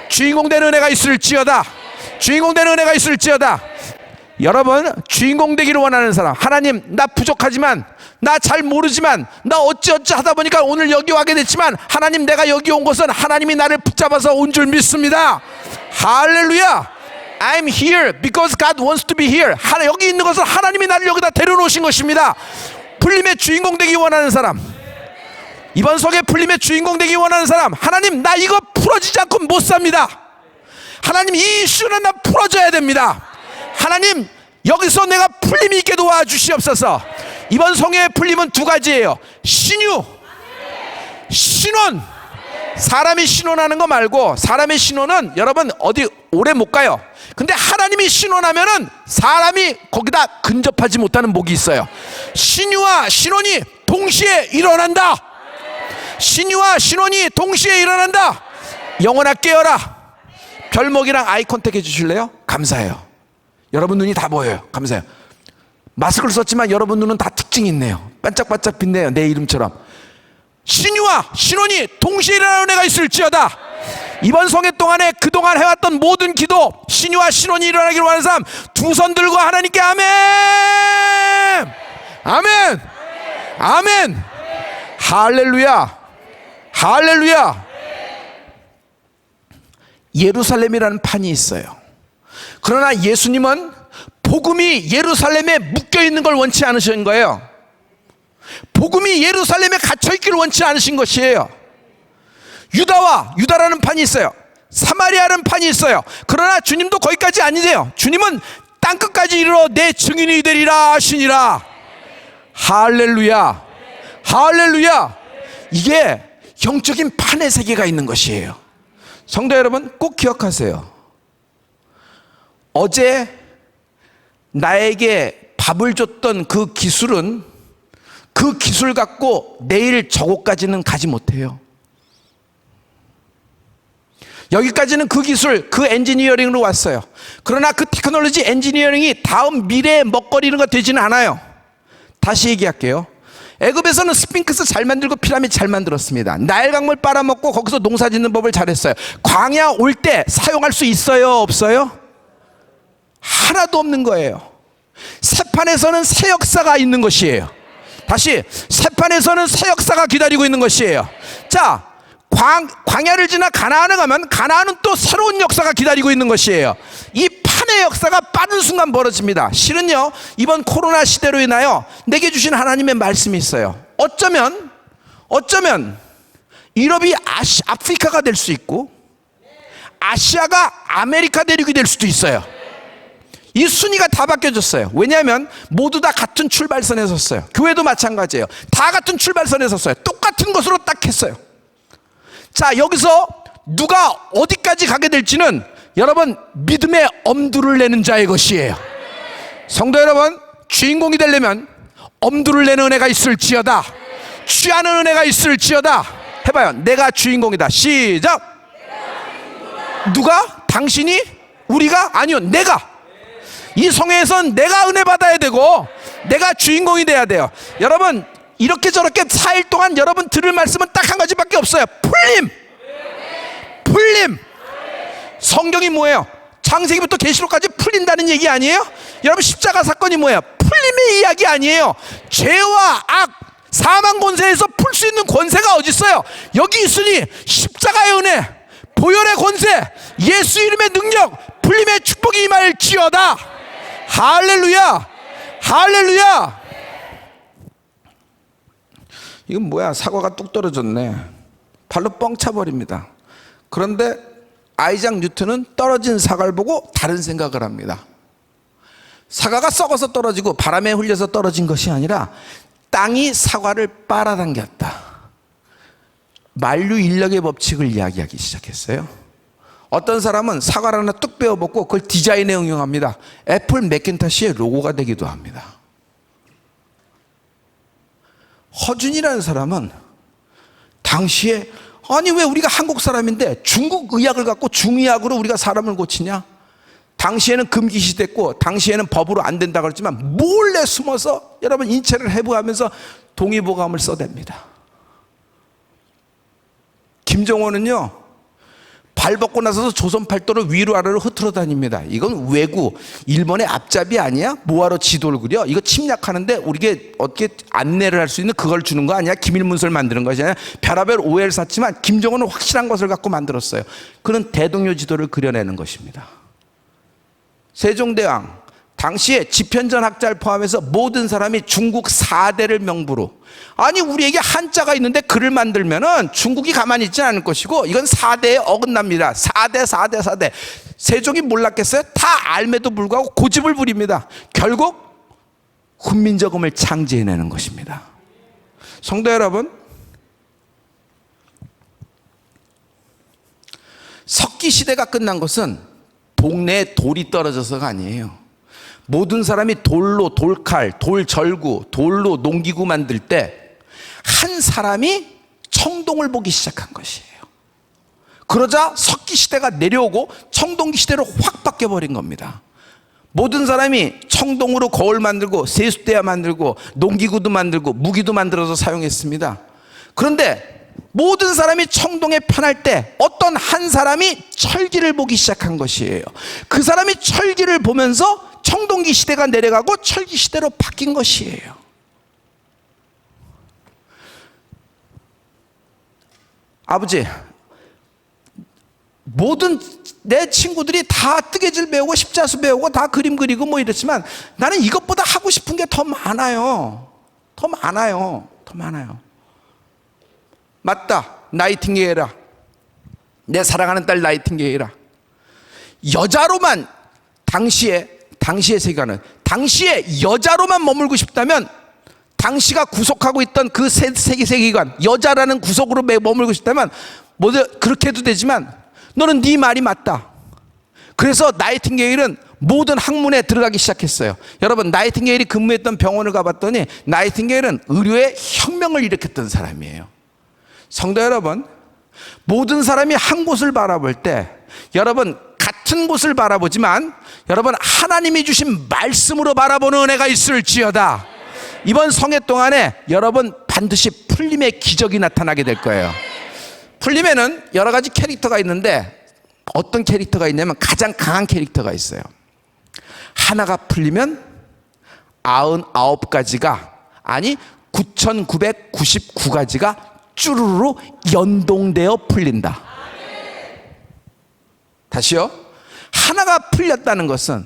주인공 되는 은혜가 있을지어다. 주인공 되는 은혜가 있을지어다. 여러분, 주인공 되기를 원하는 사람, 하나님 나 부족하지만, 나 잘 모르지만, 나 어찌어찌 하다 보니까 오늘 여기 와게 됐지만 하나님 내가 여기 온 것은 하나님이 나를 붙잡아서 온 줄 믿습니다. 할렐루야. I'm here because God wants to be here. 여기 있는 것은 하나님이 나를 여기다 데려놓으신 것입니다. 풀림의 주인공 되기 원하는 사람, 이번 속에 풀림의 주인공 되기 원하는 사람, 하나님 나 이거 풀어지지 않고 못 삽니다. 하나님 이 이슈는 나 풀어줘야 됩니다. 하나님 여기서 내가 풀림이 있게 도와주시옵소서. 이번 성회의 풀림은 두 가지예요. 신유, 신혼. 사람이 신혼하는 거 말고, 사람의 신혼은 여러분 어디 오래 못 가요. 근데 하나님이 신혼하면은 사람이 거기다 근접하지 못하는 복이 있어요. 신유와 신혼이 동시에 일어난다. 신유와 신혼이 동시에 일어난다. 영혼아 깨어라. 별목이랑 아이 컨택 해주실래요? 감사해요. 여러분 눈이 다 보여요. 감사해요. 마스크를 썼지만 여러분 눈은 다 특징이 있네요. 반짝반짝 빛내요. 내 이름처럼. 신유와 신혼이 동시에 일어나는 은혜가 있을지어다. 이번 성회 동안에 그동안 해왔던 모든 기도, 신유와 신혼이 일어나기를 원하는 사람 두 손 들고 하나님께 아멘, 아멘, 아멘, 할렐루야, 할렐루야. 예루살렘이라는 판이 있어요. 그러나 예수님은 복음이 예루살렘에 묶여있는 걸 원치 않으신 거예요. 복음이 예루살렘에 갇혀있기를 원치 않으신 것이에요. 유다라는 판이 있어요. 사마리아라는 판이 있어요. 그러나 주님도 거기까지 아니세요. 주님은 땅끝까지 이르러 내 증인이 되리라 하시니라. 할렐루야, 할렐루야. 이게 영적인 판의 세계가 있는 것이에요. 성도 여러분, 꼭 기억하세요. 어제 나에게 밥을 줬던 그 기술은, 그 기술 갖고 내일 저곳까지는 가지 못해요. 여기까지는 그 기술, 그 엔지니어링으로 왔어요. 그러나 그 테크놀로지 엔지니어링이 다음 미래의 먹거리가 되지는 않아요. 다시 얘기할게요. 애굽에서는 스핑크스 잘 만들고 피라미드 잘 만들었습니다. 나일 강물 빨아먹고 거기서 농사 짓는 법을 잘했어요. 광야 올 때 사용할 수 있어요, 없어요? 하나도 없는 거예요. 새판에서는 새 역사가 있는 것이에요. 다시, 새판에서는 새 역사가 기다리고 있는 것이에요. 자, 광야를 지나 가나안에 가면 가나안은 또 새로운 역사가 기다리고 있는 것이에요. 이 판의 역사가 빠른 순간 벌어집니다. 실은요, 이번 코로나 시대로 인하여 내게 주신 하나님의 말씀이 있어요. 어쩌면 유럽이 아프리카가 될 수 있고 아시아가 아메리카 대륙이 될 수도 있어요. 이 순위가 다 바뀌어졌어요. 왜냐하면 모두 다 같은 출발선에 섰어요. 교회도 마찬가지예요. 다 같은 출발선에 섰어요. 똑같은 것으로 딱 했어요. 자, 여기서 누가 어디까지 가게 될지는 여러분 믿음의 엄두를 내는 자의 것이에요. 성도 여러분, 주인공이 되려면 엄두를 내는 은혜가 있을지어다. 취하는 은혜가 있을지어다. 해봐요. 내가 주인공이다. 시작. 누가? 당신이? 우리가? 아니요, 내가. 이 성회에선 내가 은혜 받아야 되고 내가 주인공이 돼야 돼요. 여러분, 이렇게 저렇게 4일 동안 여러분 들을 말씀은 딱 한 가지밖에 없어요. 풀림. 성경이 뭐예요? 창세기부터 계시록까지 풀린다는 얘기 아니에요? 여러분, 십자가 사건이 뭐예요? 풀림의 이야기 아니에요? 죄와 악, 사망 권세에서 풀 수 있는 권세가 어디 있어요? 여기 있으니 십자가의 은혜, 보혈의 권세, 예수 이름의 능력, 풀림의 축복이 임할지어다. 할렐루야, 할렐루야. 이건 뭐야? 사과가 뚝 떨어졌네. 발로 뻥 차버립니다. 그런데 아이작 뉴턴은 떨어진 사과를 보고 다른 생각을 합니다. 사과가 썩어서 떨어지고 바람에 흘려서 떨어진 것이 아니라 땅이 사과를 빨아당겼다. 만류인력의 법칙을 이야기하기 시작했어요. 어떤 사람은 사과를 하나 뚝 베어 먹고 그걸 디자인에 응용합니다. 애플 매cintosh의 로고가 되기도 합니다. 허준이라는 사람은 당시에, 아니 왜 우리가 한국 사람인데 중국 의학을 갖고 중의학으로 우리가 사람을 고치냐? 당시에는 금기시됐고 당시에는 법으로 안 된다고 그랬지만 몰래 숨어서 여러분 인체를 해부하면서 동의보감을 써댑니다. 김정원은요, 발 벗고 나서서 조선 팔도를 위로 아래로 흐트러 다닙니다. 이건 왜구, 일본의 앞잡이 아니야? 뭐하러 지도를 그려? 이거 침략하는데 우리게 어떻게 안내를 할 수 있는 그걸 주는 거 아니야? 기밀문서를 만드는 것이 아니야? 별하별 오해를 샀지만 김정은은 확실한 것을 갖고 만들었어요. 그는 대동요 지도를 그려내는 것입니다. 세종대왕, 당시에 집현전 학자를 포함해서 모든 사람이 중국 4대를 명부로, 아니 우리에게 한자가 있는데 글을 만들면은 중국이 가만히 있지 않을 것이고 이건 4대에 어긋납니다. 4대. 세종이 몰랐겠어요? 다 알매도 불구하고 고집을 부립니다. 결국 훈민정음을 창제해내는 것입니다. 성도 여러분, 석기 시대가 끝난 것은 동네에 돌이 떨어져서가 아니에요. 모든 사람이 돌로 돌칼, 돌절구, 돌로 농기구 만들 때 한 사람이 청동을 보기 시작한 것이에요. 그러자 석기 시대가 내려오고 청동기 시대로 확 바뀌어버린 겁니다. 모든 사람이 청동으로 거울 만들고 세숫대야 만들고 농기구도 만들고 무기도 만들어서 사용했습니다. 그런데 모든 사람이 청동에 편할 때 어떤 한 사람이 철기를 보기 시작한 것이에요. 그 사람이 철기를 보면서 청동기 시대가 내려가고 철기 시대로 바뀐 것이에요. 아버지, 모든 내 친구들이 다 뜨개질 배우고 십자수 배우고 다 그림 그리고 뭐 이랬지만 나는 이것보다 하고 싶은 게 더 많아요. 더 많아요. 더 많아요. 맞다. 나이팅게일아. 내 사랑하는 딸 나이팅게일아. 여자로만 당시의 세계관은, 당시에 여자로만 머물고 싶다면 당시가 구속하고 있던 그 세계관, 여자라는 구속으로 머물고 싶다면 모두 그렇게 해도 되지만 너는 네 말이 맞다. 그래서 나이팅게일은 모든 학문에 들어가기 시작했어요. 여러분, 나이팅게일이 근무했던 병원을 가봤더니 나이팅게일은 의료의 혁명을 일으켰던 사람이에요. 성도 여러분, 모든 사람이 한 곳을 바라볼 때 여러분 같은 곳을 바라보지만 여러분 하나님이 주신 말씀으로 바라보는 은혜가 있을지어다. 이번 성회 동안에 여러분 반드시 풀림의 기적이 나타나게 될 거예요. 풀림에는 여러 가지 캐릭터가 있는데 어떤 캐릭터가 있냐면 가장 강한 캐릭터가 있어요. 하나가 풀리면 99가지가 아니 9,999가지가 쭈루루 연동되어 풀린다. 다시요. 하나가 풀렸다는 것은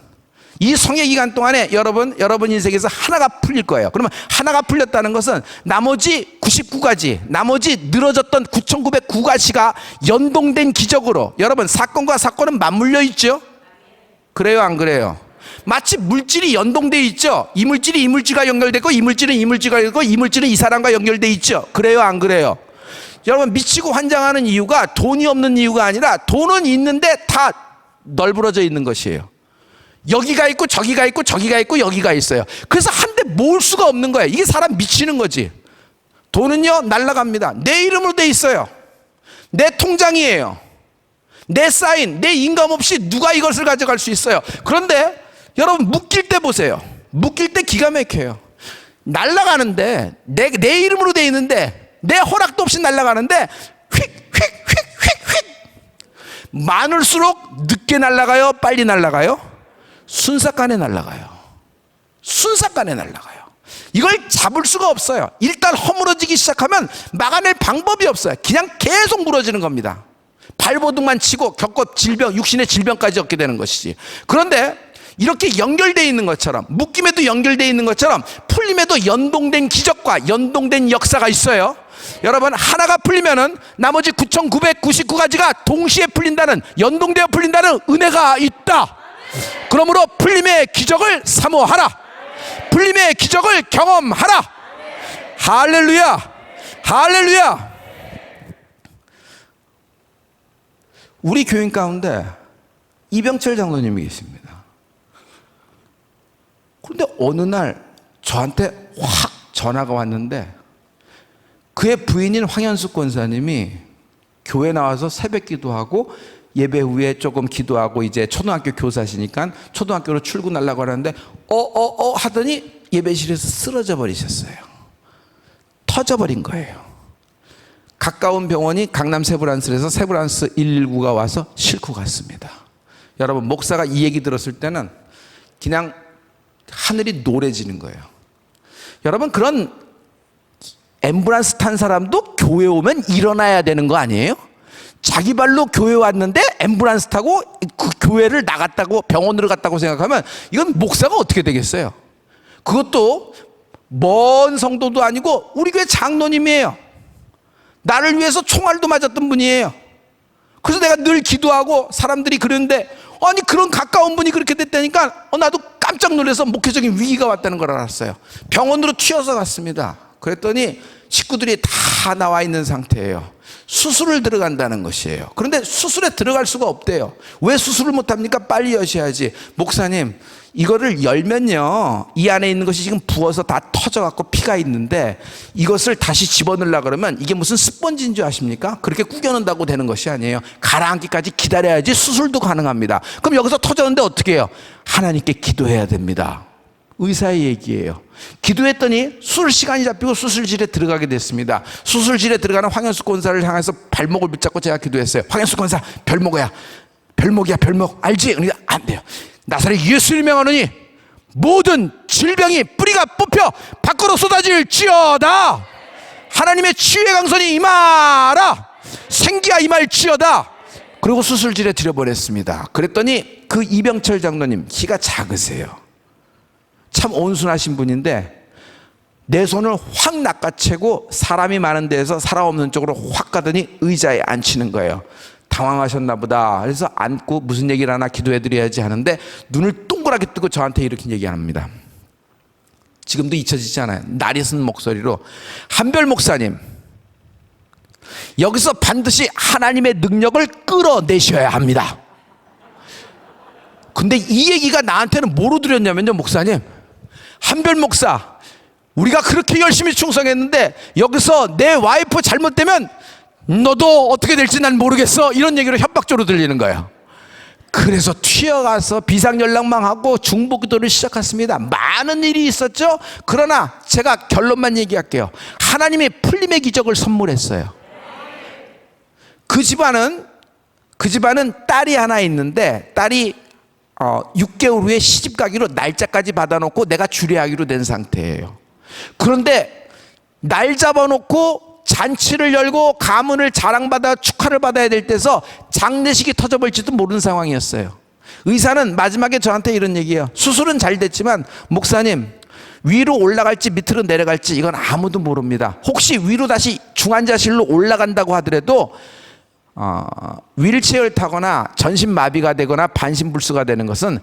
이 성회 기간 동안에 여러분 인생에서 하나가 풀릴 거예요. 그러면 하나가 풀렸다는 것은 나머지 99가지, 나머지 늘어졌던 9,909가지가 연동된 기적으로, 여러분 사건과 사건은 맞물려 있죠? 그래요, 안 그래요? 마치 물질이 연동되어 있죠? 이 물질이 이 물질과 연결되고 이 물질은 이 물질과 연결되고 이 물질은 이 사람과 연결되어 있죠? 그래요, 안 그래요? 여러분 미치고 환장하는 이유가 돈이 없는 이유가 아니라 돈은 있는데 다 널브러져 있는 것이에요. 여기가 있고 저기가 있고 저기가 있고 여기가 있어요. 그래서 한데 모을 수가 없는 거예요. 이게 사람 미치는 거지. 돈은요 날아갑니다. 내 이름으로 돼 있어요. 내 통장이에요. 내 사인, 내 인감 없이 누가 이것을 가져갈 수 있어요. 그런데 여러분 묶일 때 보세요. 묶일 때 기가 막혀요. 날아가는데 내 이름으로 돼 있는데 내 허락도 없이 날아가는데 휙휙휙휙휙 많을수록 늦게 날아가요, 빨리 날아가요? 순삭간에 날아가요. 순삭간에 날아가요. 이걸 잡을 수가 없어요. 일단 허물어지기 시작하면 막아낼 방법이 없어요. 그냥 계속 무너지는 겁니다. 발버둥만 치고 겪고 질병, 육신의 질병까지 얻게 되는 것이지. 그런데 이렇게 연결되어 있는 것처럼, 묶임에도 연결되어 있는 것처럼 풀림에도 연동된 기적과 연동된 역사가 있어요. 여러분 하나가 풀리면은 나머지 9,999가지가 동시에 풀린다는, 연동되어 풀린다는 은혜가 있다. 그러므로 풀림의 기적을 사모하라. 풀림의 기적을 경험하라. 할렐루야, 할렐루야. 우리 교인 가운데 이병철 장로님이 계십니다. 그런데 어느 날 저한테 확 전화가 왔는데 그의 부인인 황현숙 권사님이 교회 나와서 새벽 기도하고 예배 후에 조금 기도하고 이제 초등학교 교사시니까 초등학교로 출근하려고 하는데 하더니 예배실에서 쓰러져 버리셨어요. 터져버린 거예요. 가까운 병원이 강남 세브란스에서 세브란스 119가 와서 싣고 갔습니다. 여러분 목사가 이 얘기 들었을 때는 그냥 하늘이 노래지는 거예요. 여러분 그런 앰뷸런스 탄 사람도 교회 오면 일어나야 되는 거 아니에요? 자기 발로 교회 왔는데 앰뷸런스 타고 그 교회를 나갔다고, 병원으로 갔다고 생각하면 이건 목사가 어떻게 되겠어요? 그것도 먼 성도도 아니고 우리 교회 장로님이에요. 나를 위해서 총알도 맞았던 분이에요. 그래서 내가 늘 기도하고 사람들이 그러는데 아니 그런 가까운 분이 그렇게 됐다니까 나도 깜짝 놀라서 목회적인 위기가 왔다는 걸 알았어요. 병원으로 튀어서 갔습니다. 그랬더니 식구들이 다 나와 있는 상태예요. 수술을 들어간다는 것이에요. 그런데 수술에 들어갈 수가 없대요. 왜 수술을 못합니까? 빨리 여셔야지. 목사님 이거를 열면요 이 안에 있는 것이 지금 부어서 다 터져갖고 피가 있는데 이것을 다시 집어넣으려고 그러면 이게 무슨 스펀지인 줄 아십니까? 그렇게 구겨놓는다고 되는 것이 아니에요. 가라앉기까지 기다려야지 수술도 가능합니다. 그럼 여기서 터졌는데 어떻게 해요? 하나님께 기도해야 됩니다. 의사의 얘기예요. 기도했더니 수술 시간이 잡히고 수술실에 들어가게 됐습니다. 수술실에 들어가는 황현수 권사를 향해서 발목을 붙잡고 제가 기도했어요. 황현수 권사, 별목이야. 별목이야, 별목. 알지? 그러니까 안 돼요. 나사렛 예수를 명하노니 모든 질병이 뿌리가 뽑혀 밖으로 쏟아질지어다. 하나님의 치유의 강선이 임하라. 생기가 임할지어다. 그리고 수술실에 들여보냈습니다. 그랬더니 그 이병철 장로님 키가 작으세요. 참 온순하신 분인데 내 손을 확 낚아채고 사람이 많은 데에서 사람 없는 쪽으로 확 가더니 의자에 앉히는 거예요. 당황하셨나 보다. 그래서 앉고 무슨 얘기를 하나 기도해드려야지 하는데 눈을 동그랗게 뜨고 저한테 이렇게 얘기합니다. 지금도 잊혀지지 않아요. 나리슨 목소리로, 한별 목사님, 여기서 반드시 하나님의 능력을 끌어내셔야 합니다. 근데 이 얘기가 나한테는 뭐로 들렸냐면요, 목사님, 한별 목사, 우리가 그렇게 열심히 충성했는데 여기서 내 와이프 잘못되면 너도 어떻게 될지 난 모르겠어, 이런 얘기로 협박조로 들리는 거예요. 그래서 튀어가서 비상연락망 하고 중보기도를 시작했습니다. 많은 일이 있었죠. 그러나 제가 결론만 얘기할게요. 하나님이 풀림의 기적을 선물했어요. 그 집안은 딸이 하나 있는데 딸이 6개월 후에 시집 가기로 날짜까지 받아놓고 내가 주례하기로 된 상태예요. 그런데 날 잡아놓고 잔치를 열고 가문을 자랑받아 축하를 받아야 될 때서 장례식이 터져버릴지도 모르는 상황이었어요. 의사는 마지막에 저한테 이런 얘기해요. 수술은 잘 됐지만 목사님, 위로 올라갈지 밑으로 내려갈지 이건 아무도 모릅니다. 혹시 위로 다시 중환자실로 올라간다고 하더라도 휠체어를 타거나 전신마비가 되거나 반신불수가 되는 것은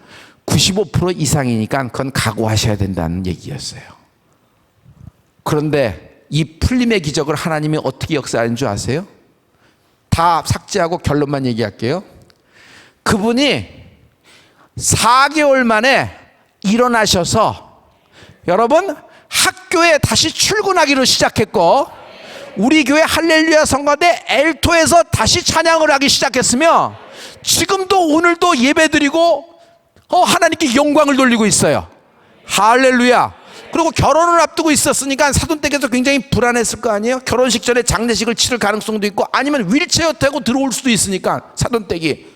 95% 이상이니까 그건 각오하셔야 된다는 얘기였어요. 그런데 이 풀림의 기적을 하나님이 어떻게 역사하는 줄 아세요? 다 삭제하고 결론만 얘기할게요. 그분이 4개월 만에 일어나셔서 여러분 학교에 다시 출근하기로 시작했고, 우리 교회 할렐루야 성가대 엘토에서 다시 찬양을 하기 시작했으며 지금도 오늘도 예배드리고 하나님께 영광을 돌리고 있어요. 할렐루야. 그리고 결혼을 앞두고 있었으니까 사돈댁에서 굉장히 불안했을 거 아니에요. 결혼식 전에 장례식을 치를 가능성도 있고 아니면 휠체어 타고 들어올 수도 있으니까 사돈댁이.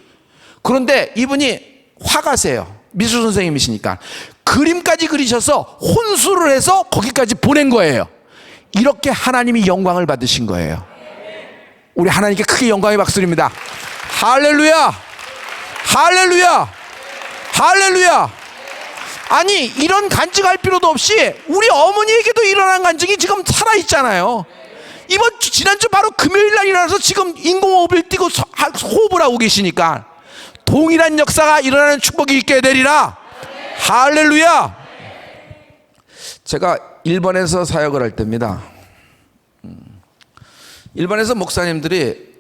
그런데 이분이 화가세요. 미술 선생님이시니까 그림까지 그리셔서 혼수를 해서 거기까지 보낸 거예요. 이렇게 하나님이 영광을 받으신 거예요. 우리 하나님께 크게 영광의 박수입니다. 할렐루야, 할렐루야, 할렐루야. 아니 이런 간증할 필요도 없이 우리 어머니에게도 일어난 간증이 지금 살아있잖아요. 지난주 바로 금요일날 일어나서 지금 인공호흡을 띄고 호흡을 하고 계시니까 동일한 역사가 일어나는 축복이 있게 되리라. 할렐루야. 제가 일본에서 사역을 할 때입니다. 일본에서 목사님들이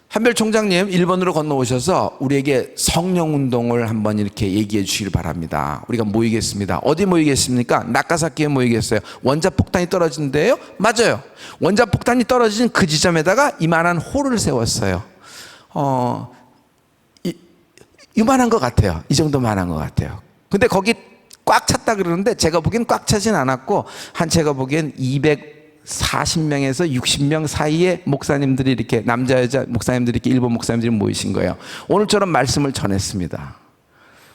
한별 총장님 일본으로 건너오셔서 우리에게 성령운동을 한번 이렇게 얘기해 주시길 바랍니다. 우리가 모이겠습니다. 어디 모이겠습니까? 나카사키에 모이겠어요. 원자폭탄이 떨어진대요? 맞아요. 원자폭탄이 떨어진 그 지점에다가 이만한 홀을 세웠어요. 이만한 것 같아요. 이 정도만한 것 같아요. 근데 거기 꽉 찼다 그러는데 제가 보기엔 꽉 차진 않았고 제가 보기엔 240명에서 60명 사이에 목사님들이 이렇게 남자 여자 목사님들이 이렇게 일본 목사님들이 모이신 거예요. 오늘처럼 말씀을 전했습니다.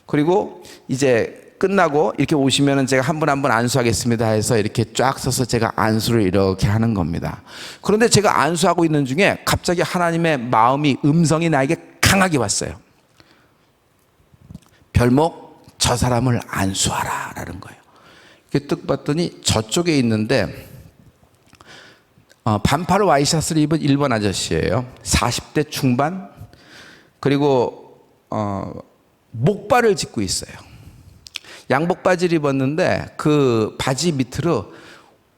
그리고 이제 끝나고 이렇게 오시면은 제가 한 분 한 분 안수하겠습니다 해서 이렇게 쫙 서서 제가 안수를 이렇게 하는 겁니다. 그런데 제가 안수하고 있는 중에 갑자기 하나님의 마음이 음성이 나에게 강하게 왔어요. 별목, 저 사람을 안수하라 라는 거예요. 이렇게 뜩 봤더니 저쪽에 있는데 반팔 와이셔츠를 입은 일본 아저씨예요. 40대 중반. 그리고 목발을 짚고 있어요. 양복 바지를 입었는데 그 바지 밑으로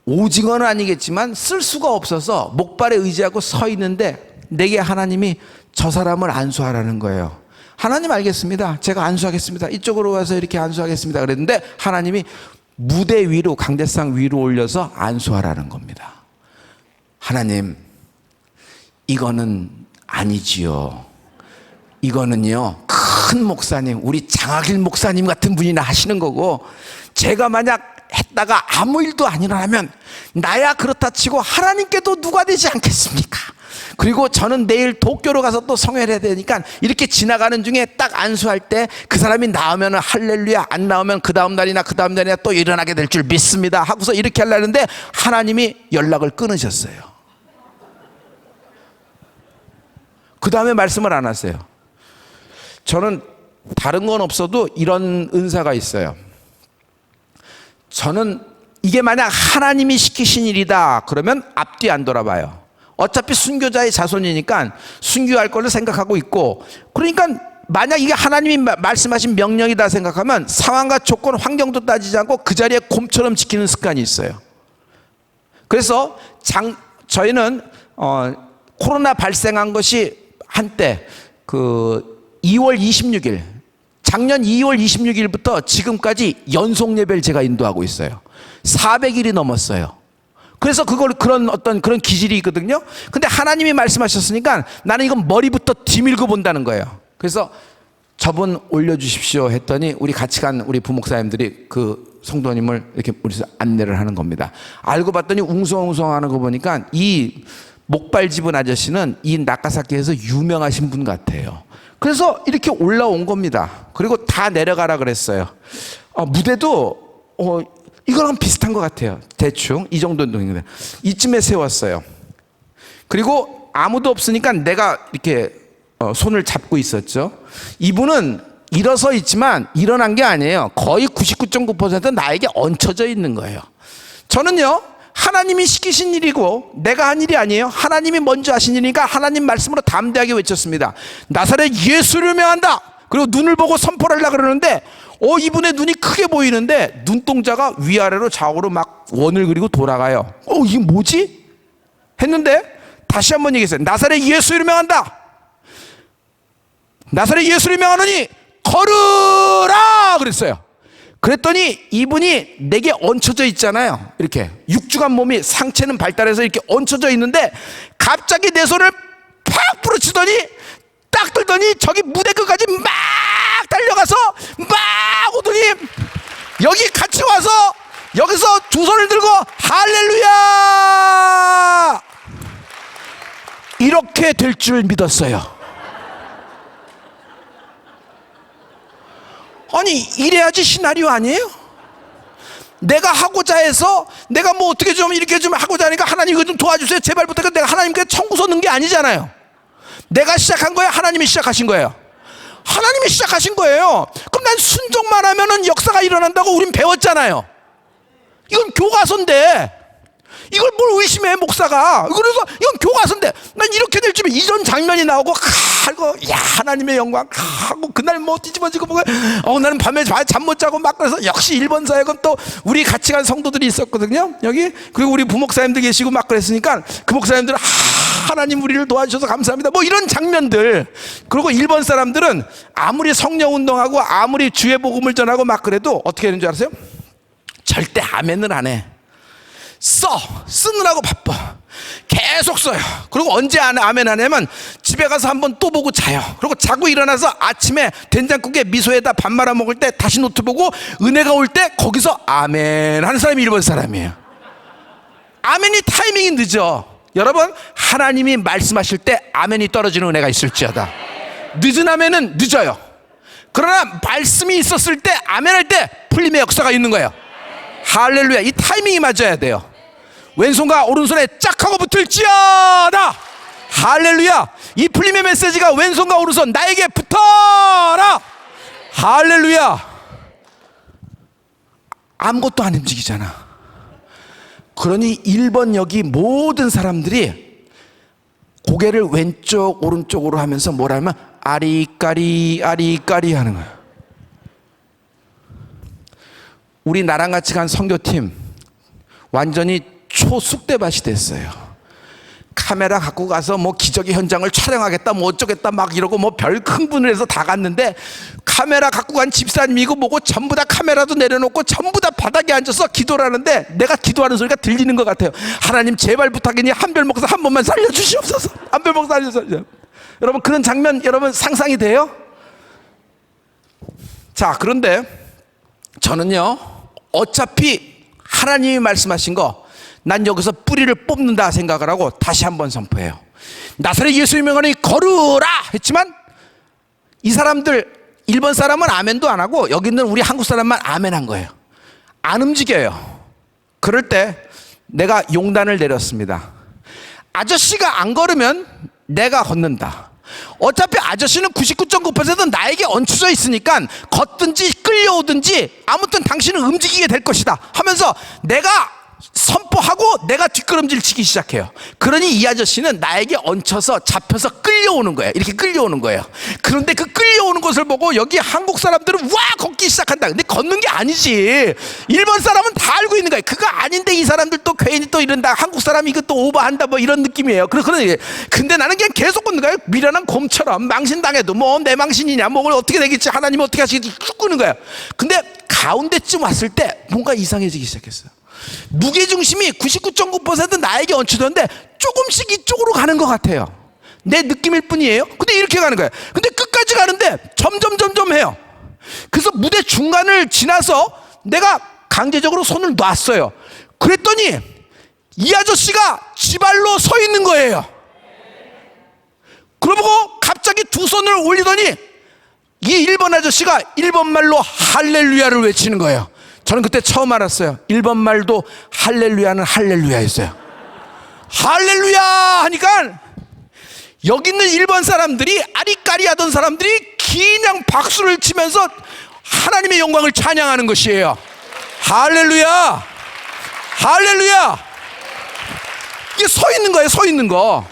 오징어는 아니겠지만 쓸 수가 없어서 목발에 의지하고 서 있는데 내게 하나님이 저 사람을 안수하라는 거예요. 하나님 알겠습니다. 제가 안수하겠습니다. 이쪽으로 와서 이렇게 안수하겠습니다. 그랬는데 하나님이 무대 위로 강대상 위로 올려서 안수하라는 겁니다. 하나님, 이거는 아니지요. 이거는요, 큰 큰 목사님, 우리 장학일 목사님 같은 분이나 하시는 거고, 제가 만약 했다가 아무 일도 안 일어나면 나야 그렇다 치고 하나님께도 누가 되지 않겠습니까? 그리고 저는 내일 도쿄로 가서 또 성회를 해야 되니까 이렇게 지나가는 중에 딱 안수할 때 그 사람이 나오면 할렐루야, 안 나오면 그 다음 날이나 또 일어나게 될 줄 믿습니다 하고서 이렇게 하려는데 하나님이 연락을 끊으셨어요. 그 다음에 말씀을 안 하세요. 저는 다른 건 없어도 이런 은사가 있어요. 저는 이게 만약 하나님이 시키신 일이다 그러면 앞뒤 안 돌아봐요. 어차피 순교자의 자손이니까 순교할 걸로 생각하고 있고, 그러니까 만약 이게 하나님이 말씀하신 명령이다 생각하면 상황과 조건, 환경도 따지지 않고 그 자리에 곰처럼 지키는 습관이 있어요. 그래서 저희는 코로나 발생한 것이 한때 그 2월 26일, 작년 2월 26일부터 지금까지 연속 예배를 제가 인도하고 있어요. 400일이 넘었어요. 그래서 그런 기질이 있거든요. 근데 하나님이 말씀하셨으니까 나는 이건 머리부터 뒤밀고 본다는 거예요. 그래서 저분 올려주십시오 했더니 우리 같이 간 우리 부목사님들이 그 성도님을 이렇게 우리서 안내를 하는 겁니다. 알고 봤더니 웅성웅성 하는 거 보니까 이 목발 집은 아저씨는 이 나카사키에서 유명하신 분 같아요. 그래서 이렇게 올라온 겁니다. 그리고 다 내려가라 그랬어요. 무대도 이거랑 비슷한 것 같아요. 대충 이 정도 운동인데 이쯤에 세웠어요. 그리고 아무도 없으니까 내가 이렇게 손을 잡고 있었죠. 이분은 일어서 있지만 일어난 게 아니에요. 거의 99.9% 나에게 얹혀져 있는 거예요. 저는요, 하나님이 시키신 일이고 내가 한 일이 아니에요. 하나님이 먼저 하신 일이니까 하나님 말씀으로 담대하게 외쳤습니다. 나사렛 예수를 명한다. 그리고 눈을 보고 선포를 하려고 그러는데 이분의 눈이 크게 보이는데 눈동자가 위아래로 좌우로 막 원을 그리고 돌아가요. 이게 뭐지? 했는데 다시 한번 얘기했어요. 나사렛 예수를 명한다. 나사렛 예수를 명하노니 걸으라 그랬어요. 그랬더니 이분이 내게 얹혀져 있잖아요. 이렇게 6주간 몸이, 상체는 발달해서 이렇게 얹혀져 있는데 갑자기 내 손을 팍 부러치더니 딱 들더니 저기 무대 끝까지 막 달려가서 막 오더니 여기 같이 와서 여기서 두 손을 들고 할렐루야 이렇게 될 줄 믿었어요. 아니 이래야지 시나리오 아니에요? 내가 하고자 해서 내가 뭐 어떻게 좀 이렇게 좀 하고자 하니까 하나님 이거 좀 도와주세요 제발 부탁해. 내가 하나님께 청구서 넣은 게 아니잖아요. 내가 시작한 거예요? 하나님이 시작하신 거예요? 하나님이 시작하신 거예요. 그럼 난 순종만 하면은 역사가 일어난다고 우린 배웠잖아요. 이건 교과서인데 이걸 뭘 의심해 목사가. 그래서 이건 교과서인데 난 이렇게 될 줄에 이런 장면이 나오고 야 하나님의 영광 하고 그날 뭐 뒤집어지고 뭐 나는 밤에 잠 못 자고 막 그래서 역시 1번 사역은 또 우리 같이 간 성도들이 있었거든요 여기. 그리고 우리 부목사님들 계시고 막 그랬으니까 그 목사님들은 하나님 우리를 도와주셔서 감사합니다 뭐 이런 장면들. 그리고 1번 사람들은 아무리 성령 운동하고 아무리 주의 복음을 전하고 막 그래도 어떻게 되는 줄 아세요? 절대 아멘을 안 해. 쓰느라고 바빠. 계속 써요. 그리고 언제 아멘 안 하면 집에 가서 한번 또 보고 자요. 그리고 자고 일어나서 아침에 된장국에 미소에다 밥 말아 먹을 때 다시 노트 보고 은혜가 올 때 거기서 아멘 하는 사람이 1번 사람이에요. 아멘이 타이밍이 늦어. 여러분 하나님이 말씀하실 때 아멘이 떨어지는 은혜가 있을지어다. 늦은 아멘은 늦어요. 그러나 말씀이 있었을 때 아멘 할 때 풀림의 역사가 있는 거예요. 할렐루야. 이 타이밍이 맞아야 돼요. 왼손과 오른손에 짝 하고 붙을지어다. 할렐루야. 이 풀림의 메시지가 왼손과 오른손 나에게 붙어라. 할렐루야. 아무것도 안 움직이잖아. 그러니 1번 여기 모든 사람들이 고개를 왼쪽 오른쪽으로 하면서 뭐라면 아리까리 아리까리 하는 거야. 우리 나랑 같이 간 선교팀 완전히 초쑥대밭이 됐어요. 카메라 갖고 가서 뭐 기적의 현장을 촬영하겠다 뭐 어쩌겠다 막 이러고 뭐 별 흥분을 해서 다 갔는데 카메라 갖고 간 집사님이고 뭐고 전부 다 카메라도 내려놓고 전부 다 바닥에 앉아서 기도를 하는데 내가 기도하는 소리가 들리는 것 같아요. 하나님 제발 부탁이니 한별 목사 한 번만 살려주시옵소서. 한별 목사 살려주세요. 여러분 그런 장면 여러분 상상이 돼요? 자, 그런데 저는요, 어차피 하나님이 말씀하신 거 난 여기서 뿌리를 뽑는다 생각을 하고 다시 한번 선포해요. 나사렛 예수 유명하니 걸으라 했지만 이 사람들, 일본 사람은 아멘도 안 하고 여기 있는 우리 한국 사람만 아멘 한 거예요. 안 움직여요. 그럴 때 내가 용단을 내렸습니다. 아저씨가 안 걸으면 내가 걷는다. 어차피 아저씨는 99.9% 나에게 얹혀져 있으니까 걷든지 끌려오든지 아무튼 당신은 움직이게 될 것이다 하면서 내가 선포하고 내가 뒷걸음질 치기 시작해요. 그러니 이 아저씨는 나에게 얹혀서 잡혀서 끌려오는 거예요. 이렇게 끌려오는 거예요. 그런데 그 끌려오는 것을 보고 여기 한국 사람들은 와 걷기 시작한다. 근데 걷는 게 아니지. 일본 사람은 다 알고 있는 거예요. 그거 아닌데 이 사람들 또 괜히 또 이런다. 한국 사람이 이거 또 오버한다 뭐 이런 느낌이에요. 근데 나는 그냥 계속 걷는 거예요. 미련한 곰처럼 망신당해도 뭐 내 망신이냐 뭐 어떻게 되겠지 하나님 어떻게 하시겠지 쭉 끄는 거예요. 근데 가운데쯤 왔을 때 뭔가 이상해지기 시작했어요. 무게중심이 99.9% 나에게 얹혀졌는데 조금씩 이쪽으로 가는 것 같아요. 내 느낌일 뿐이에요. 근데 이렇게 가는 거예요. 근데 끝까지 가는데 점점 해요. 그래서 무대 중간을 지나서 내가 강제적으로 손을 놨어요. 그랬더니 이 아저씨가 지발로 서 있는 거예요. 그러고 갑자기 두 손을 올리더니 이 일본 아저씨가 일본말로 할렐루야를 외치는 거예요. 저는 그때 처음 알았어요. 일본말도 할렐루야는 할렐루야였어요. 할렐루야 하니까 여기 있는 일본 사람들이 아리까리 하던 사람들이 그냥 박수를 치면서 하나님의 영광을 찬양하는 것이에요. 할렐루야 할렐루야. 이게 서 있는 거예요. 서 있는 거.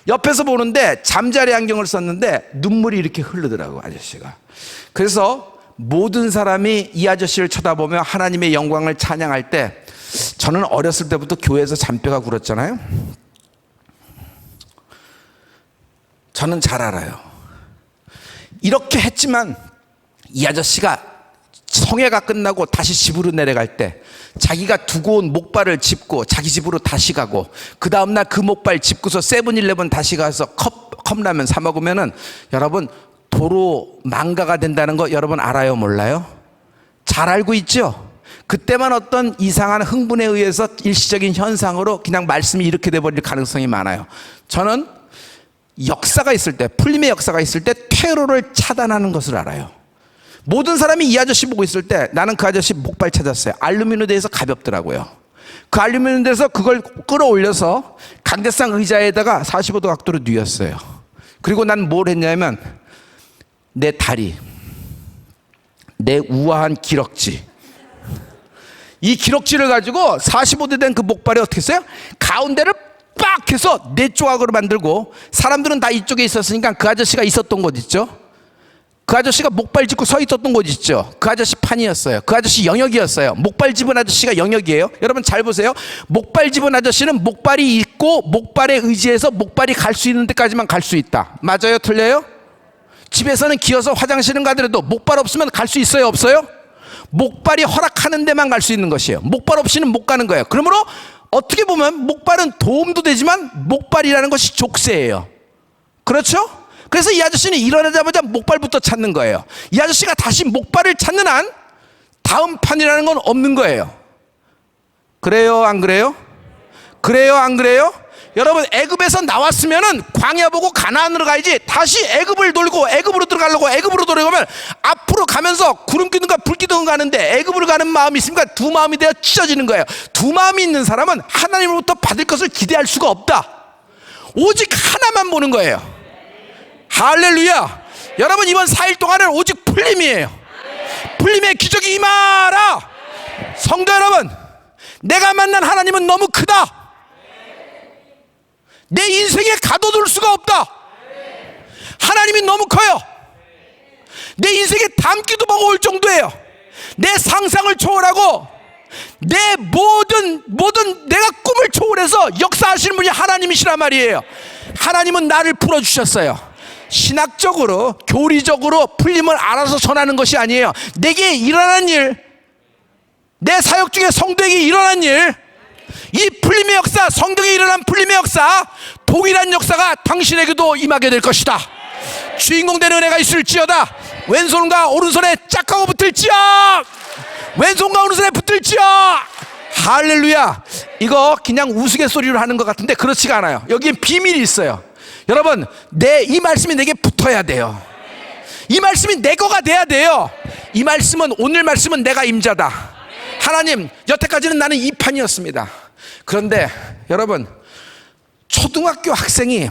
옆에서 보는데 잠자리 안경을 썼는데 눈물이 이렇게 흐르더라고 아저씨가. 그래서 모든 사람이 이 아저씨를 쳐다보며 하나님의 영광을 찬양할 때 저는 어렸을 때부터 교회에서 잔뼈가 굴었잖아요. 저는 잘 알아요. 이렇게 했지만 이 아저씨가 성회가 끝나고 다시 집으로 내려갈 때 자기가 두고 온 목발을 짚고 자기 집으로 다시 가고 그 다음날 그 목발 짚고서 세븐일레븐 다시 가서 컵라면 사 먹으면은 여러분 도로 망가가 된다는 거 여러분 알아요? 몰라요? 잘 알고 있죠? 그때만 어떤 이상한 흥분에 의해서 일시적인 현상으로 그냥 말씀이 이렇게 돼버릴 가능성이 많아요. 저는 역사가 있을 때, 풀림의 역사가 있을 때 퇴로를 차단하는 것을 알아요. 모든 사람이 이 아저씨 보고 있을 때 나는 그 아저씨 목발 찾았어요. 알루미늄에서 가볍더라고요. 그 알루미늄에서 그걸 끌어올려서 강대상 의자에다가 45도 각도로 뉘었어요. 그리고 난 뭘 했냐면 내 다리, 내 우아한 기럭지, 이 기럭지를 가지고 45도 된 그 목발에 어떻게 했어요? 가운데를 빡 해서 네 조각으로 만들고 사람들은 다 이쪽에 있었으니까 그 아저씨가 있었던 곳 있죠? 그 아저씨가 목발 짚고 서 있었던 곳 있죠? 그 아저씨 판이었어요. 그 아저씨 영역이었어요. 목발 집은 아저씨가 영역이에요. 여러분 잘 보세요. 목발 집은 아저씨는 목발이 있고 목발에 의지해서 목발이 갈 수 있는 데까지만 갈 수 있다. 맞아요? 틀려요? 집에서는 기어서 화장실은 가더라도 목발 없으면 갈 수 있어요? 없어요? 목발이 허락하는 데만 갈 수 있는 것이에요. 목발 없이는 못 가는 거예요. 그러므로 어떻게 보면 목발은 도움도 되지만 목발이라는 것이 족쇄예요. 그렇죠? 그래서 이 아저씨는 일어나자마자 목발부터 찾는 거예요. 이 아저씨가 다시 목발을 찾는 한 다음 판이라는 건 없는 거예요. 그래요? 안 그래요? 그래요? 안 그래요? 여러분 애굽에서 나왔으면은 광야 보고 가나안으로 가야지 다시 애굽을 돌고 애굽으로 들어가려고 애굽으로 돌아가면 앞으로 가면서 구름 기둥과 불 기둥 가는데 애굽으로 가는 마음이 있으니까 두 마음이 되어 찢어지는 거예요. 두 마음이 있는 사람은 하나님으로부터 받을 것을 기대할 수가 없다. 오직 하나만 보는 거예요. 할렐루야. 여러분 이번 4일 동안은 오직 풀림이에요. 풀림의 기적이 임하라. 성도 여러분, 내가 만난 하나님은 너무 크다. 내 인생에 가둬둘 수가 없다. 하나님이 너무 커요. 내 인생에 담기도 먹어올 정도예요. 내 상상을 초월하고 내 모든 내가 꿈을 초월해서 역사하시는 분이 하나님이시란 말이에요. 하나님은 나를 풀어주셨어요. 신학적으로 교리적으로 풀림을 알아서 전하는 것이 아니에요. 내게 일어난 일, 내 사역 중에 성도에게 일어난 일, 이 풀림의 역사, 성경에 일어난 풀림의 역사, 동일한 역사가 당신에게도 임하게 될 것이다. 주인공 된 은혜가 있을지어다. 왼손과 오른손에 짝하고 붙을지어. 왼손과 오른손에 붙을지어. 할렐루야. 이거 그냥 우스갯소리로 하는 것 같은데 그렇지가 않아요. 여기에 비밀이 있어요. 여러분, 이 말씀이 내게 붙어야 돼요. 이 말씀이 내 거가 돼야 돼요. 이 말씀은, 오늘 말씀은 내가 임자다. 하나님, 여태까지는 나는 이 판이었습니다. 그런데 여러분, 초등학교 학생이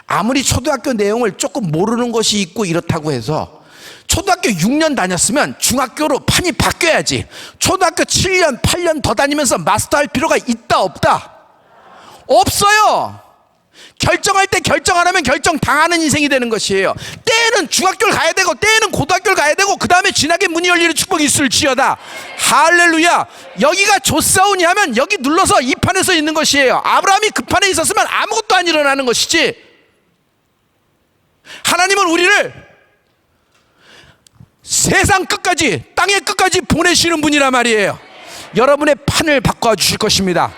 아무리 초등학교 내용을 조금 모르는 것이 있고 이렇다고 해서 초등학교 6년 다녔으면 중학교로 판이 바뀌어야지. 초등학교 7년, 8년 더 다니면서 마스터할 필요가 있다 없다? 없어요. 결정할 때 결정 안 하면 결정 당하는 인생이 되는 것이에요. 때에는 중학교를 가야 되고 때에는 고등학교를 가야 되고 그 다음에 진하게 문이 열리는 축복이 있을지어다. 할렐루야. 여기가 조사오니 하면 여기 눌러서 이 판에서 있는 것이에요. 아브라함이 그 판에 있었으면 아무것도 안 일어나는 것이지. 하나님은 우리를 세상 끝까지, 땅의 끝까지 보내시는 분이란 말이에요. 여러분의 판을 바꿔주실 것입니다.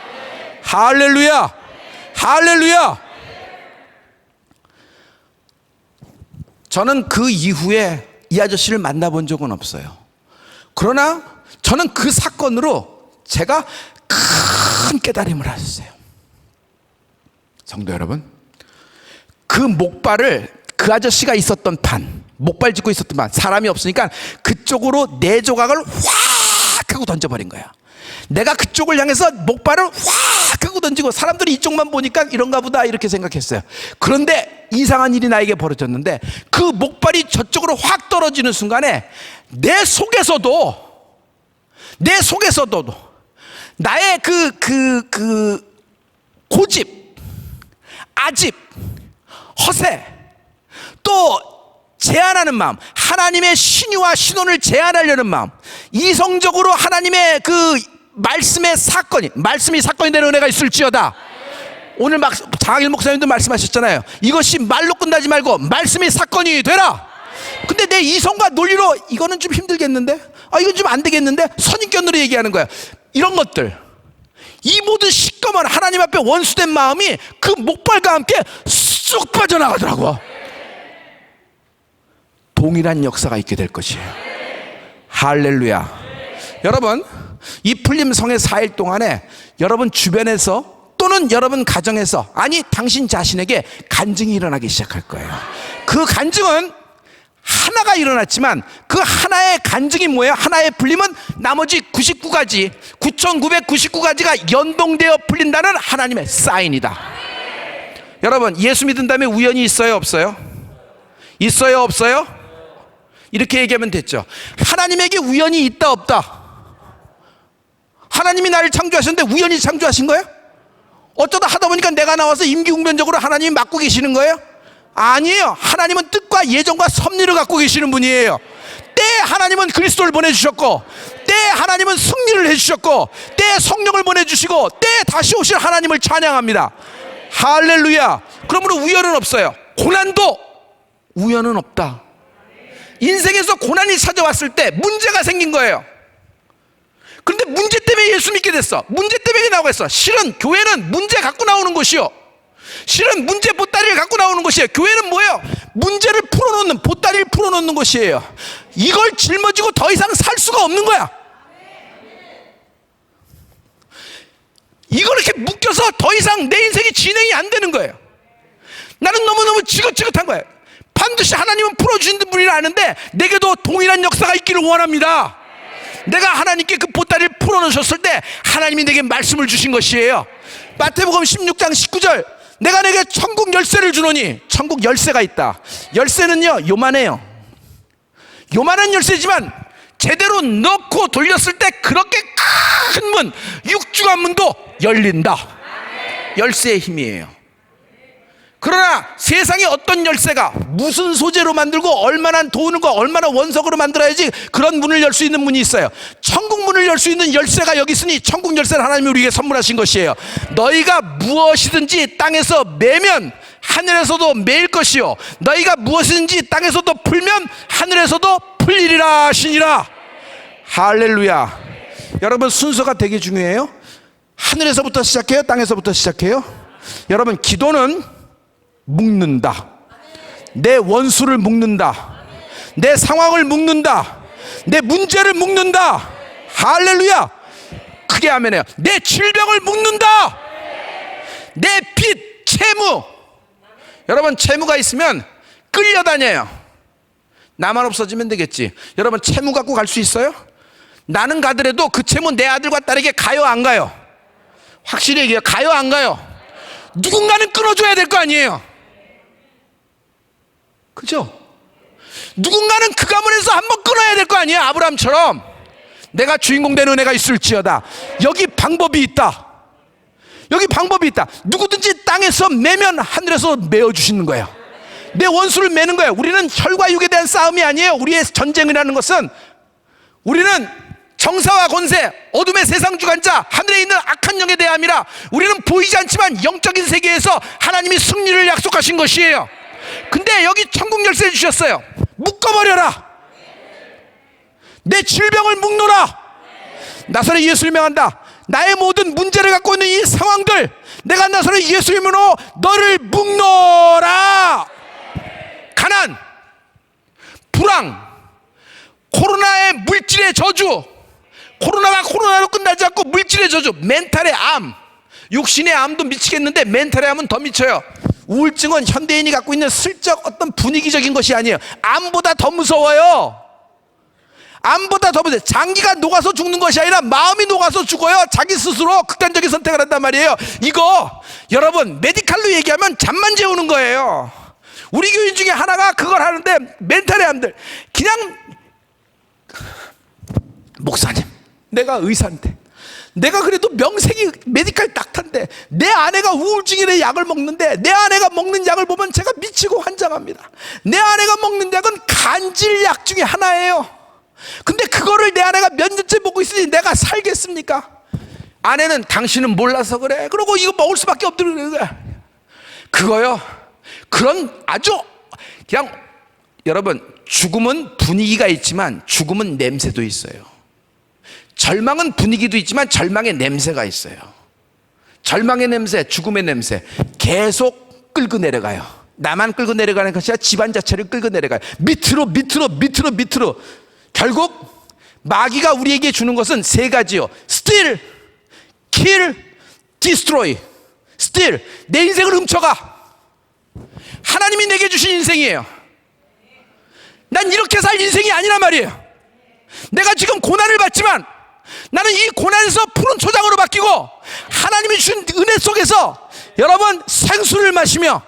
할렐루야. 할렐루야. 저는 그 이후에 이 아저씨를 만나본 적은 없어요. 그러나 저는 그 사건으로 제가 큰 깨달음을 하셨어요. 성도 여러분, 그 목발을, 그 아저씨가 있었던 판, 목발 짚고 있었던 판, 사람이 없으니까 그쪽으로 4조각을 확 하고 던져버린 거야. 내가 그쪽을 향해서 목발을 확 하고 던지고 사람들이 이쪽만 보니까 이런가 보다 이렇게 생각했어요. 그런데 이상한 일이 나에게 벌어졌는데 그 목발이 저쪽으로 확 떨어지는 순간에 내 속에서도 나의 고집, 아집, 허세, 또 제한하는 마음, 하나님의 신유와 신혼을 제한하려는 마음, 이성적으로 하나님의 그 말씀이 사건이 되는 은혜가 있을지어다. 오늘 장학일 목사님도 말씀하셨잖아요. 이것이 말로 끝나지 말고 말씀이 사건이 되라. 근데 내 이성과 논리로 이거는 좀 힘들겠는데, 이건 좀 안 되겠는데, 선입견으로 얘기하는 거야. 이런 것들, 이 모든 시꺼먼 하나님 앞에 원수된 마음이 그 목발과 함께 쑥 빠져나가더라고. 동일한 역사가 있게 될 것이에요. 할렐루야. 여러분, 이 풀림성의 4일 동안에 여러분 주변에서 또는 여러분 가정에서, 아니 당신 자신에게 간증이 일어나기 시작할 거예요. 그 간증은 하나가 일어났지만 그 하나의 간증이 뭐예요? 하나의 풀림은 나머지 99가지 9999가지가 연동되어 풀린다는 하나님의 사인이다. 여러분, 예수 믿은 다음에 우연이 있어요 없어요? 있어요 없어요? 이렇게 얘기하면 됐죠. 하나님에게 우연이 있다 없다? 하나님이 나를 창조하셨는데 우연히 창조하신 거예요? 어쩌다 하다 보니까 내가 나와서 임기응변적으로 하나님이 맡고 계시는 거예요? 아니에요. 하나님은 뜻과 예정과 섭리를 갖고 계시는 분이에요. 때에 하나님은 그리스도를 보내주셨고, 때에 하나님은 승리를 해주셨고, 때에 성령을 보내주시고, 때에 다시 오실 하나님을 찬양합니다. 할렐루야. 그러므로 우연은 없어요. 고난도 우연은 없다. 인생에서 고난이 찾아왔을 때 문제가 생긴 거예요. 그런데 문제 때문에 예수 믿게 됐어. 문제 때문에 나오고 있어. 실은 교회는 문제 갖고 나오는 곳이요. 실은 문제 보따리를 갖고 나오는 곳이에요. 교회는 뭐예요? 문제를 풀어놓는, 보따리를 풀어놓는 곳이에요. 이걸 짊어지고 더 이상 살 수가 없는 거야. 이걸 이렇게 묶여서 더 이상 내 인생이 진행이 안 되는 거예요. 나는 너무너무 지긋지긋한 거예요. 반드시 하나님은 풀어주시는 분이라 아는데 내게도 동일한 역사가 있기를 원합니다. 내가 하나님께 그 보따리를 풀어놓으셨을 때 하나님이 내게 말씀을 주신 것이에요. 마태복음 16장 19절, 내가 내게 천국 열쇠를 주노니, 천국 열쇠가 있다. 열쇠는요 요만해요. 요만한 열쇠지만 제대로 넣고 돌렸을 때 그렇게 큰 문, 육중한 문도 열린다. 열쇠의 힘이에요. 그러나 세상에 어떤 열쇠가 무슨 소재로 만들고 얼마나 도우는거, 얼마나 원석으로 만들어야지 그런 문을 열 수 있는 문이 있어요. 천국 문을 열 수 있는 열쇠가 여기 있으니 천국 열쇠를 하나님이 우리에게 선물하신 것이에요. 너희가 무엇이든지 땅에서 매면 하늘에서도 매일 것이요, 너희가 무엇이든지 땅에서도 풀면 하늘에서도 풀리리라 하시니라. 할렐루야. 여러분, 순서가 되게 중요해요. 하늘에서부터 시작해요, 땅에서부터 시작해요? 여러분, 기도는 묶는다. 내 원수를 묶는다. 내 상황을 묶는다. 내 문제를 묶는다. 할렐루야. 크게 아멘해요. 내 질병을 묶는다. 내 빚, 채무. 여러분, 채무가 있으면 끌려다녀요. 나만 없어지면 되겠지. 여러분, 채무 갖고 갈 수 있어요? 나는 가더라도 그 채무 내 아들과 딸에게 가요, 안 가요? 확실히 얘기해요. 가요, 안 가요? 누군가는 끊어줘야 될 거 아니에요. 그죠? 누군가는 그 가문에서 한번 끊어야 될 거 아니에요. 아브라함처럼. 내가 주인공 된 은혜가 있을지어다. 여기 방법이 있다. 여기 방법이 있다. 누구든지 땅에서 매면 하늘에서 메어주시는 거예요. 내 원수를 매는 거예요. 우리는 혈과 육에 대한 싸움이 아니에요. 우리의 전쟁이라는 것은, 우리는 정사와 권세, 어둠의 세상 주관자, 하늘에 있는 악한 영에 대함이라. 우리는 보이지 않지만 영적인 세계에서 하나님이 승리를 약속하신 것이에요. 근데 여기 천국 열쇠 주셨어요. 묶어버려라. 내 질병을 묶노라. 나사렛 예수를 명한다. 나의 모든 문제를 갖고 있는 이 상황들, 내가 나사렛 예수 이름으로 너를 묶노라. 가난, 불황, 코로나의 물질의 저주, 코로나가 코로나로 끝나지 않고 물질의 저주, 멘탈의 암, 육신의 암도 미치겠는데 멘탈의 암은 더 미쳐요. 우울증은 현대인이 갖고 있는 슬쩍 어떤 분위기적인 것이 아니에요. 암보다 더 무서워요. 암보다 더 무서워요. 장기가 녹아서 죽는 것이 아니라 마음이 녹아서 죽어요. 자기 스스로 극단적인 선택을 한단 말이에요. 이거 여러분 메디칼로 얘기하면 잠만 재우는 거예요. 우리 교인 중에 하나가 그걸 하는데, 멘탈의 암들, 그냥 목사님, 내가 의사인데, 내가 그래도 명색이 메디칼 닥터인데 내 아내가 우울증이래 약을 먹는데, 내 아내가 먹는 약을 보면 제가 미치고 환장합니다. 내 아내가 먹는 약은 간질약 중에 하나예요. 근데 그거를 내 아내가 몇 년째 먹고 있으니 내가 살겠습니까? 아내는 당신은 몰라서 그래. 그러고 이거 먹을 수밖에 없다는 거야. 그거요. 그런 아주 그냥, 여러분, 죽음은 분위기가 있지만 죽음은 냄새도 있어요. 절망은 분위기도 있지만 절망의 냄새가 있어요. 절망의 냄새, 죽음의 냄새 계속 끌고 내려가요. 나만 끌고 내려가는 것이 아니라 집안 자체를 끌고 내려가요. 밑으로 밑으로 밑으로 밑으로. 결국 마귀가 우리에게 주는 것은 세 가지요. steal, kill, destroy. steal, 내 인생을 훔쳐가. 하나님이 내게 주신 인생이에요. 난 이렇게 살 인생이 아니란 말이에요. 내가 지금 고난을 받지만 나는 이 고난에서 푸른 초장으로 바뀌고, 하나님이 주신 은혜 속에서 여러분 생수를 마시며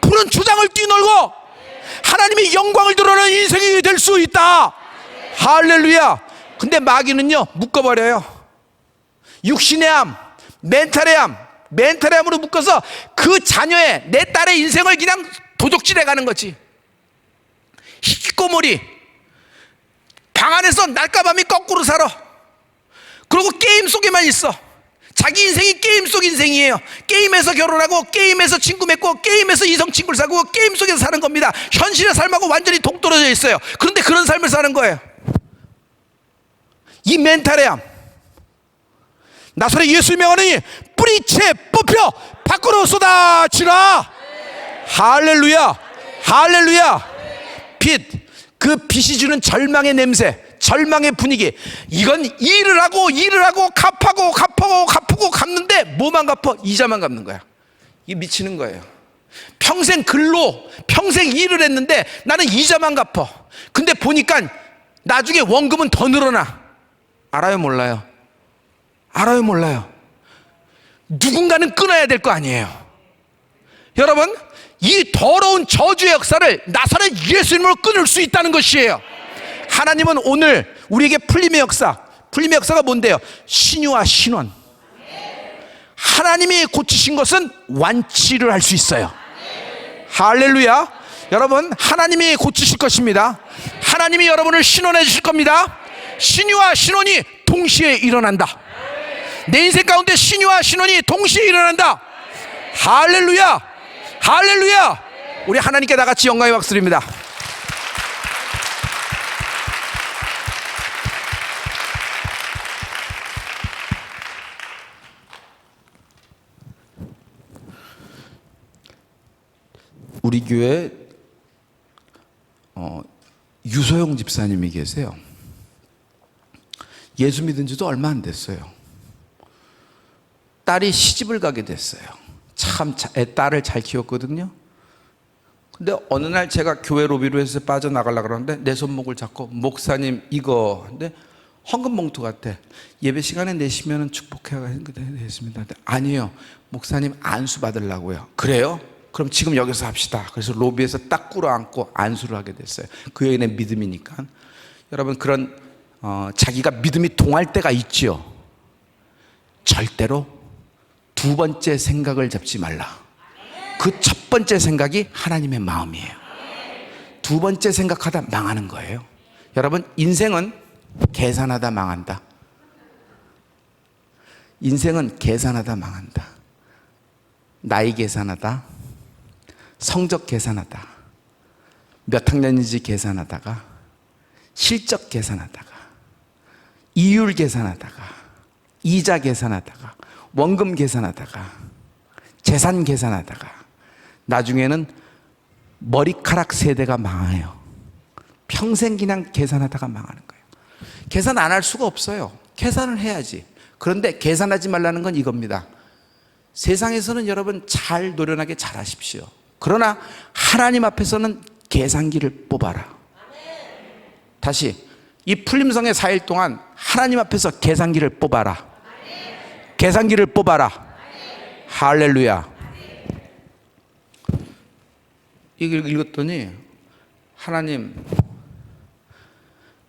푸른 초장을 뛰놀고 하나님의 영광을 드러내는 인생이 될 수 있다. 할렐루야. 근데 마귀는요, 묶어버려요. 육신의 암, 멘탈의 암, 멘탈의 암으로 묶어서 그 자녀의, 내 딸의 인생을 그냥 도적질해 가는 거지. 히키코모리, 방 안에서 낮과 밤이 거꾸로 살아. 그리고 게임 속에만 있어. 자기 인생이 게임 속 인생이에요. 게임에서 결혼하고, 게임에서 친구 맺고, 게임에서 이성 친구를 사고, 게임 속에서 사는 겁니다. 현실의 삶하고 완전히 동떨어져 있어요. 그런데 그런 삶을 사는 거예요. 이 멘탈의 암, 나사렛 예수 명하니 뿌리채 뽑혀 밖으로 쏟아지라. 할렐루야. 할렐루야. 빛, 그 빛이 주는 절망의 냄새, 절망의 분위기, 이건 일을 하고 갚고 갚는데 뭐만 갚아? 이자만 갚는 거야. 이게 미치는 거예요. 평생 근로, 평생 일을 했는데 나는 이자만 갚아. 근데 보니까 나중에 원금은 더 늘어나. 알아요, 몰라요? 알아요, 몰라요? 누군가는 끊어야 될 거 아니에요. 여러분, 이 더러운 저주의 역사를 나사렛 예수 이름으로 끊을 수 있다는 것이에요. 하나님은 오늘 우리에게 풀림의 역사, 풀림의 역사가 뭔데요? 신유와 신원. 하나님이 고치신 것은 완치를 할 수 있어요. 할렐루야. 여러분, 하나님이 고치실 것입니다. 하나님이 여러분을 신원해 주실 겁니다. 신유와 신원이 동시에 일어난다. 내 인생 가운데 신유와 신원이 동시에 일어난다. 할렐루야. 할렐루야. 우리 하나님께 다 같이 영광의 박수 드립니다. 우리 교회 유소영 집사님이 계세요. 예수 믿은 지도 얼마 안 됐어요. 딸이 시집을 가게 됐어요. 참 딸을 잘 키웠거든요. 근데 어느 날 제가 교회 로비로 해서 빠져나가려고 그러는데 내 손목을 잡고 목사님 이거 근데 헌금 봉투 같아. 예배 시간에 내시면 축복해야겠습니다. 아니요. 목사님 안수 받으려고요. 그래요? 그럼 지금 여기서 합시다. 그래서 로비에서 딱 꿇어앉고 안수를 하게 됐어요. 그 여인의 믿음이니까. 여러분 그런 자기가 믿음이 동할 때가 있지요. 절대로 두 번째 생각을 잡지 말라. 그 첫 번째 생각이 하나님의 마음이에요. 두 번째 생각하다 망하는 거예요. 여러분 인생은 계산하다 망한다. 인생은 계산하다 망한다. 나이 계산하다, 성적 계산하다, 몇 학년인지 계산하다가, 실적 계산하다가, 이율 계산하다가, 이자 계산하다가, 원금 계산하다가, 재산 계산하다가, 나중에는 머리카락 세대가 망해요. 평생 그냥 계산하다가 망하는 거예요. 계산 안 할 수가 없어요. 계산을 해야지. 그런데 계산하지 말라는 건 이겁니다. 세상에서는 여러분 잘 노련하게 잘 하십시오. 그러나 하나님 앞에서는 계산기를 뽑아라. 다시 이 풀림성의 4일 동안 하나님 앞에서 계산기를 뽑아라. 계산기를 뽑아라. 할렐루야. 이걸 읽었더니 하나님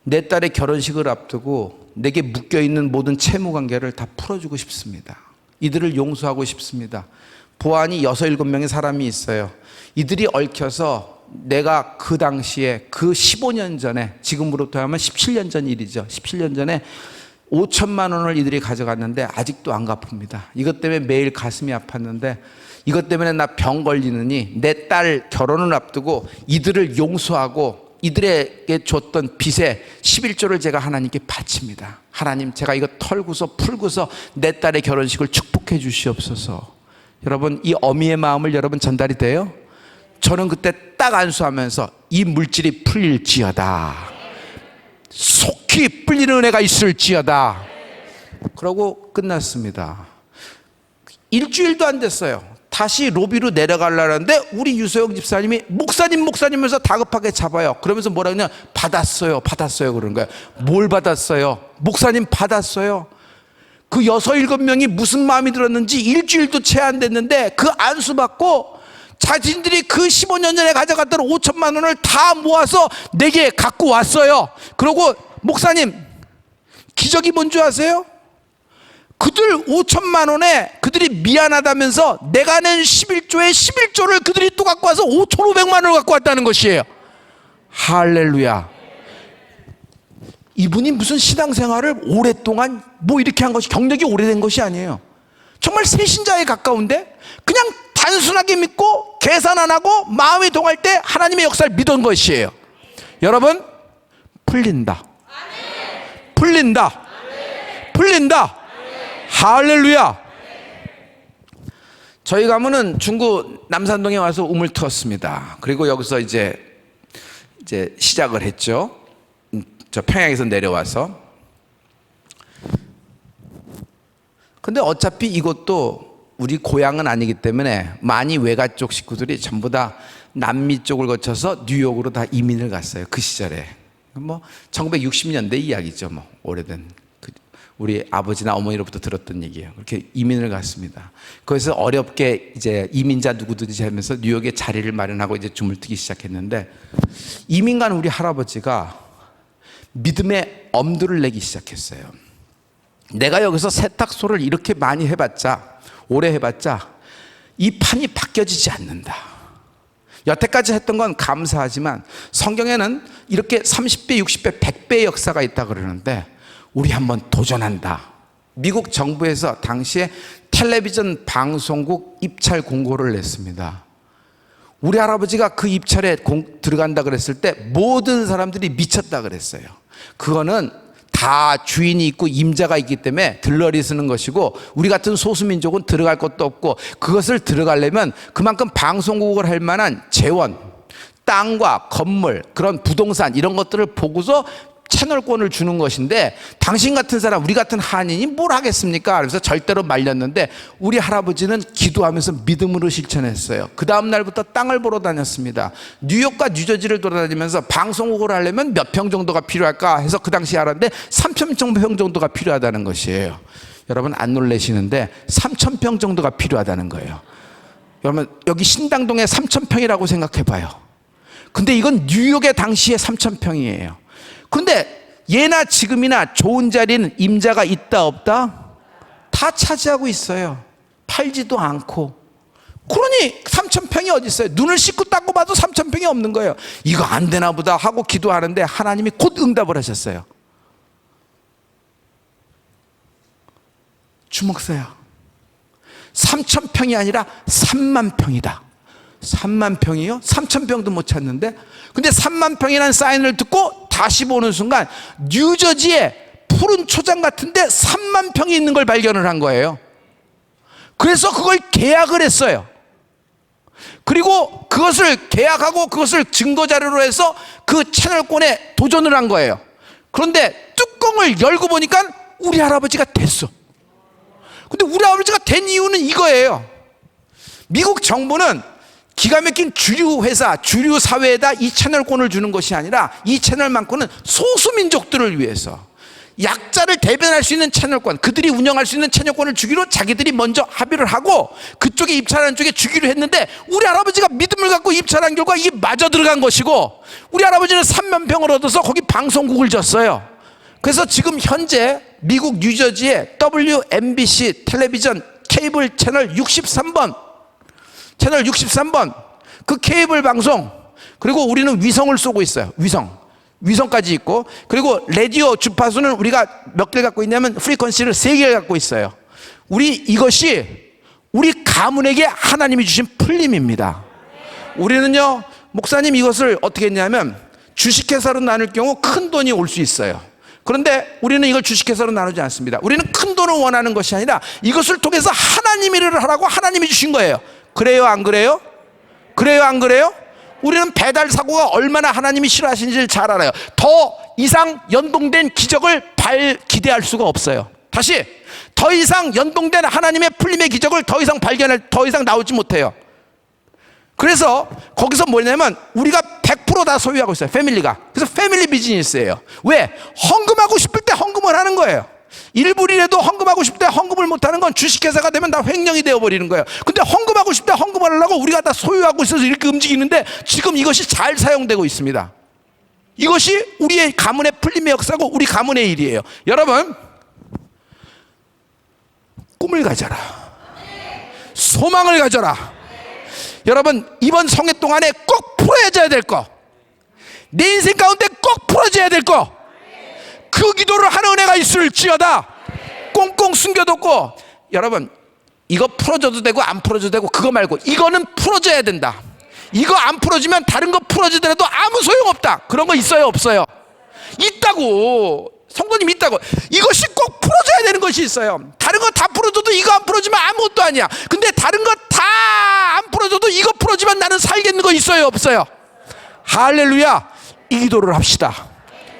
내 딸의 결혼식을 앞두고 내게 묶여있는 모든 채무관계를 다 풀어주고 싶습니다. 이들을 용서하고 싶습니다. 보안이 6, 7명의 사람이 있어요. 이들이 얽혀서 내가 그 당시에 그 15년 전에 지금으로부터 하면 17년 전 일이죠. 17년 전에 5천만 원을 이들이 가져갔는데 아직도 안 갚습니다. 이것 때문에 매일 가슴이 아팠는데 이것 때문에 나 병 걸리느니 내 딸 결혼을 앞두고 이들을 용서하고 이들에게 줬던 빚의 11조를 제가 하나님께 바칩니다. 하나님 제가 이거 털고서 풀고서 내 딸의 결혼식을 축복해 주시옵소서. 여러분 이 어미의 마음을 여러분 전달이 돼요? 저는 그때 딱 안수하면서 이 물질이 풀릴지어다. 속히 풀리는 은혜가 있을지어다. 그러고 끝났습니다. 일주일도 안 됐어요. 다시 로비로 내려가려는데 우리 유소영 집사님이 목사님 하면서 다급하게 잡아요. 그러면서 뭐라 그러냐, 받았어요 그러는 거예요. 뭘 받았어요? 목사님 받았어요. 그 6, 7명이 무슨 마음이 들었는지 일주일도 채 안 됐는데 그 안수 받고 자신들이 그 15년 전에 가져갔던 5천만 원을 다 모아서 내게 갖고 왔어요. 그리고 목사님 기적이 뭔 줄 아세요? 그들 5천만 원에 그들이 미안하다면서 내가 낸 11조의 11조를 그들이 또 갖고 와서 5,500만 원을 갖고 왔다는 것이에요. 할렐루야. 이분이 무슨 신앙생활을 오랫동안 뭐 이렇게 한 것이 경력이 오래된 것이 아니에요. 정말 새신자에 가까운데 그냥 단순하게 믿고 계산 안 하고 마음이 동할 때 하나님의 역사를 믿은 것이에요. 여러분 풀린다. 풀린다. 풀린다. 할렐루야. 저희 가문은 중구 남산동에 와서 우물 트었습니다. 그리고 여기서 이제 시작을 했죠. 저 평양에서 내려와서. 근데 어차피 이것도 우리 고향은 아니기 때문에 많이 외가 쪽 식구들이 전부 다 남미 쪽을 거쳐서 뉴욕으로 다 이민을 갔어요. 그 시절에. 뭐 1960년대 이야기죠. 뭐 오래된. 우리 아버지나 어머니로부터 들었던 얘기예요. 그렇게 이민을 갔습니다. 거기서 어렵게 이제 이민자 누구든지 하면서 뉴욕에 자리를 마련하고 이제 주물뜨기 시작했는데 이민 간 우리 할아버지가 믿음의 엄두를 내기 시작했어요. 내가 여기서 세탁소를 이렇게 많이 해봤자, 오래 해봤자 이 판이 바뀌어지지 않는다. 여태까지 했던 건 감사하지만 성경에는 이렇게 30배, 60배, 100배의 역사가 있다 그러는데 우리 한번 도전한다. 미국 정부에서 당시에 텔레비전 방송국 입찰 공고를 냈습니다. 우리 할아버지가 그 입찰에 들어간다 그랬을 때 모든 사람들이 미쳤다 그랬어요. 그거는 다 주인이 있고 임자가 있기 때문에 들러리 쓰는 것이고 우리 같은 소수민족은 들어갈 것도 없고 그것을 들어가려면 그만큼 방송국을 할 만한 재원, 땅과 건물, 그런 부동산 이런 것들을 보고서 채널권을 주는 것인데, 당신 같은 사람, 우리 같은 한인이 뭘 하겠습니까? 그래서 절대로 말렸는데, 우리 할아버지는 기도하면서 믿음으로 실천했어요. 그 다음 날부터 땅을 보러 다녔습니다. 뉴욕과 뉴저지를 돌아다니면서 방송국을 하려면 몇 평 정도가 필요할까 해서 그 당시에 알았는데 3,000평 정도가 필요하다는 것이에요. 여러분 안 놀라시는데 3,000평 정도가 필요하다는 거예요. 여러분 여기 신당동에 3,000평이라고 생각해 봐요. 근데 이건 뉴욕의 당시에 3,000평이에요. 근데 예나 지금이나 좋은 자리는 임자가 있다 없다? 다 차지하고 있어요. 팔지도 않고. 그러니 3,000평이 어디 있어요? 눈을 씻고 닦고 봐도 3,000평이 없는 거예요. 이거 안 되나 보다 하고 기도하는데 하나님이 곧 응답을 하셨어요. 주목서야, 3,000평이 아니라 3만 평이다. 3만 평이요? 3,000평도 못 찾는데? 근데 3만 평이라는 사인을 듣고 다시 보는 순간 뉴저지에 푸른 초장 같은데 3만 평이 있는 걸 발견을 한 거예요. 그래서 그걸 계약을 했어요. 그리고 그것을 계약하고 그것을 증거 자료로 해서 그 채널권에 도전을 한 거예요. 그런데 뚜껑을 열고 보니까 우리 할아버지가 됐어. 근데 우리 할아버지가 된 이유는 이거예요. 미국 정부는 기가 막힌 주류 회사, 주류 사회에다 이 채널권을 주는 것이 아니라 이 채널만큼은 소수민족들을 위해서 약자를 대변할 수 있는 채널권, 그들이 운영할 수 있는 채널권을 주기로 자기들이 먼저 합의를 하고 그쪽에 입찰하는 쪽에 주기로 했는데, 우리 할아버지가 믿음을 갖고 입찰한 결과 이게 맞아 들어간 것이고, 우리 할아버지는 3만 평을 얻어서 거기 방송국을 졌어요. 그래서 지금 현재 미국 뉴저지에 WNBC 텔레비전 케이블 채널 63번, 채널 63번 그 케이블 방송, 그리고 우리는 위성을 쏘고 있어요. 위성까지 있고, 그리고 라디오 주파수는 우리가 몇 개를 갖고 있냐면 프리퀀시를 3개를 갖고 있어요. 이것이 우리 가문에게 하나님이 주신 풀림입니다. 우리는요, 목사님 이것을 어떻게 했냐면 주식회사로 나눌 경우 큰 돈이 올 수 있어요. 그런데 우리는 이걸 주식회사로 나누지 않습니다. 우리는 큰 돈을 원하는 것이 아니라 이것을 통해서 하나님 일을 하라고 하나님이 주신 거예요. 그래요 안 그래요? 그래요 안 그래요? 우리는 배달 사고가 얼마나 하나님이 싫어하시는지를 잘 알아요. 더 이상 연동된 기적을 기대할 수가 없어요. 다시, 더 이상 연동된 하나님의 풀림의 기적을 더 이상 나오지 못해요. 그래서 거기서 뭐냐면 우리가 100% 다 소유하고 있어요. 패밀리가. 그래서 패밀리 비즈니스예요. 왜? 헌금하고 싶을 때 헌금을 하는 거예요. 일불이라도 헌금하고 싶을 때 헌금을 못하는 건 주식회사가 되면 다 횡령이 되어버리는 거예요. 근데 헌금하고 싶을 때 헌금을 하려고 우리가 다 소유하고 있어서 이렇게 움직이는데, 지금 이것이 잘 사용되고 있습니다. 이것이 우리의 가문의 풀림의 역사고 우리 가문의 일이에요. 여러분, 꿈을 가져라. 소망을 가져라. 여러분, 이번 성회 동안에 꼭 풀어져야 될 거, 내 인생 가운데 꼭 풀어져야 될 거, 그 기도를 하는 은혜가 있을지어다. 꽁꽁 숨겨뒀고, 여러분 이거 풀어줘도 되고 안 풀어줘도 되고, 그거 말고 이거는 풀어줘야 된다. 이거 안 풀어주면 다른 거 풀어주더라도 아무 소용없다. 그런 거 있어요 없어요? 있다고. 성도님 있다고. 이것이 꼭 풀어줘야 되는 것이 있어요. 다른 거 다 풀어줘도 이거 안 풀어주면 아무것도 아니야. 근데 다른 거 다 안 풀어줘도 이거 풀어주면 나는 살겠는 거 있어요 없어요? 할렐루야. 이 기도를 합시다.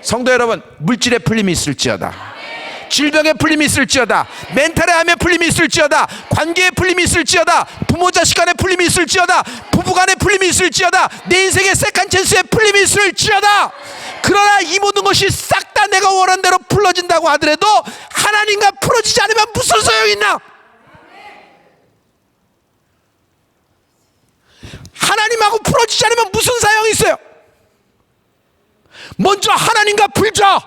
성도 여러분, 물질의 풀림이 있을지어다, 질병의 풀림이 있을지어다, 멘탈의 암의 풀림이 있을지어다, 관계의 풀림이 있을지어다, 부모 자식 간의 풀림이 있을지어다, 부부 간의 풀림이 있을지어다, 내 인생의 세컨 찬스의 풀림이 있을지어다. 그러나 이 모든 것이 싹 다 내가 원하는 대로 풀어진다고 하더라도 하나님과 풀어지지 않으면 무슨 소용이 있나? 하나님하고 풀어지지 않으면 무슨 사용이 있어요? 먼저 하나님과 풀자.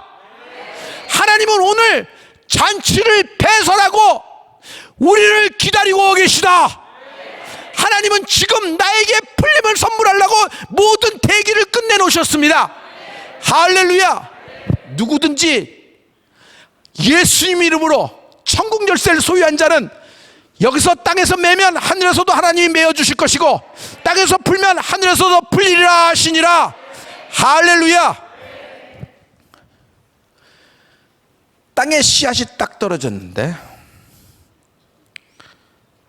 하나님은 오늘 잔치를 배설하고 우리를 기다리고 계시다. 하나님은 지금 나에게 풀림을 선물하려고 모든 대기를 끝내놓으셨습니다. 할렐루야. 누구든지 예수님 이름으로 천국 열쇠를 소유한 자는 여기서 땅에서 매면 하늘에서도 하나님이 메어주실 것이고, 땅에서 풀면 하늘에서도 풀리리라 하시니라. 할렐루야. 땅에 씨앗이 딱 떨어졌는데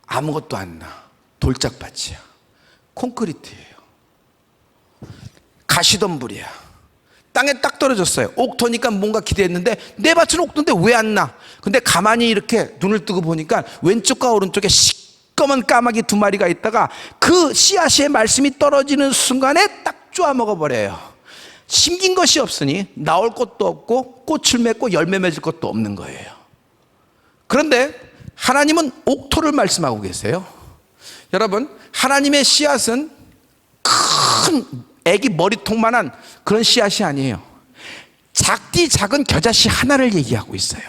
아무것도 안 나. 돌짝밭이야. 콘크리트예요. 가시덤불이야. 땅에 딱 떨어졌어요. 옥토니까 뭔가 기대했는데 내 밭은 옥토인데 왜 안 나? 근데 가만히 이렇게 눈을 뜨고 보니까 왼쪽과 오른쪽에 시꺼먼 까마귀 두 마리가 있다가 그 씨앗의 말씀이 떨어지는 순간에 딱 쪼아 먹어버려요. 심긴 것이 없으니 나올 것도 없고 꽃을 맺고 열매 맺을 것도 없는 거예요. 그런데 하나님은 옥토를 말씀하고 계세요. 여러분, 하나님의 씨앗은 큰 애기 머리통만한 그런 씨앗이 아니에요. 작디 작은 겨자씨 하나를 얘기하고 있어요.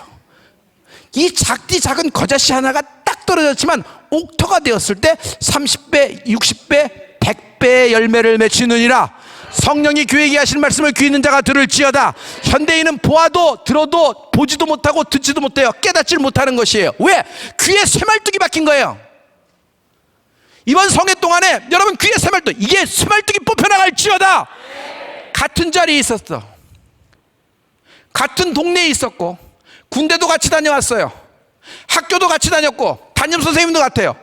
이 작디 작은 겨자씨 하나가 딱 떨어졌지만 옥토가 되었을 때 30배, 60배, 100배의 열매를 맺히느니라. 성령이 교회에게 하시는 말씀을 귀 있는 자가 들을지어다. 현대인은 보아도 들어도 보지도 못하고 듣지도 못해요. 깨닫지를 못하는 것이에요. 왜? 귀에 쇠말뚝이 박힌 거예요. 이번 성회 동안에 여러분 귀에 쇠말뚝, 이게 쇠말뚝이 뽑혀나갈지어다. 같은 자리에 있었어. 같은 동네에 있었고 군대도 같이 다녀왔어요. 학교도 같이 다녔고 담임 선생님도 같아요.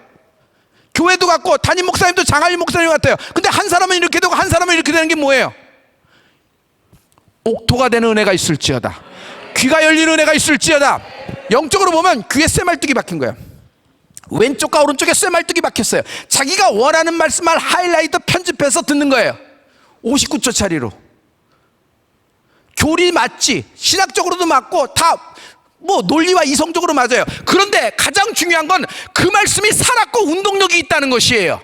교회도 같고 담임 목사님도 장할림 목사님 같아요. 근데 한 사람은 이렇게 되고 한 사람은 이렇게 되는 게 뭐예요? 옥토가 되는 은혜가 있을지어다. 귀가 열리는 은혜가 있을지어다. 영적으로 보면 귀에 쇠말뚝이 박힌 거예요. 왼쪽과 오른쪽에 쇠말뚝이 박혔어요. 자기가 원하는 말씀을 하이라이트 편집해서 듣는 거예요. 59초짜리로. 교리 맞지, 신학적으로도 맞고 다 뭐 논리와 이성적으로 맞아요. 그런데 가장 중요한 건 그 말씀이 살았고 운동력이 있다는 것이에요.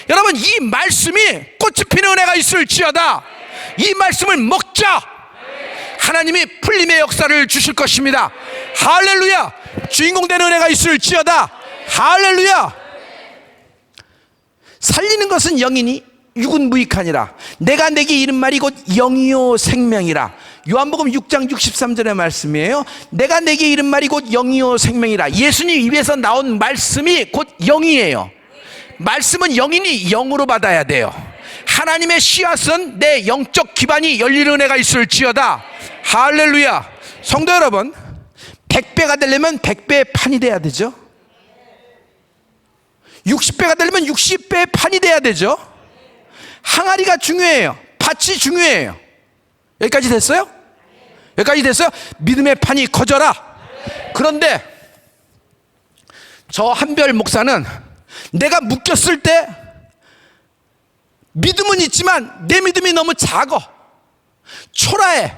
여러분, 이 말씀이 꽃이 피는 은혜가 있을지어다. 이 말씀을 먹자. 하나님이 풀림의 역사를 주실 것입니다. 할렐루야. 주인공 되는 은혜가 있을지어다. 할렐루야. 살리는 것은 영이니 육은 무익하니라. 내가 내게 이른 말이 곧 영이요 생명이라. 요한복음 6장 63절의 말씀이에요. 내가 내게 이른 말이 곧 영이요 생명이라. 예수님 입에서 나온 말씀이 곧 영이에요. 말씀은 영이니 영으로 받아야 돼요. 하나님의 씨앗은 내 영적 기반이 열리는 은혜가 있을지어다. 할렐루야. 성도 여러분, 100배가 되려면 100배의 판이 돼야 되죠. 60배가 되려면 60배의 판이 돼야 되죠. 항아리가 중요해요. 밭이 중요해요. 여기까지 됐어요? 여기까지 됐어요? 믿음의 판이 커져라. 그런데 저 한별 목사는 내가 묶였을 때 믿음은 있지만 내 믿음이 너무 작아. 초라해.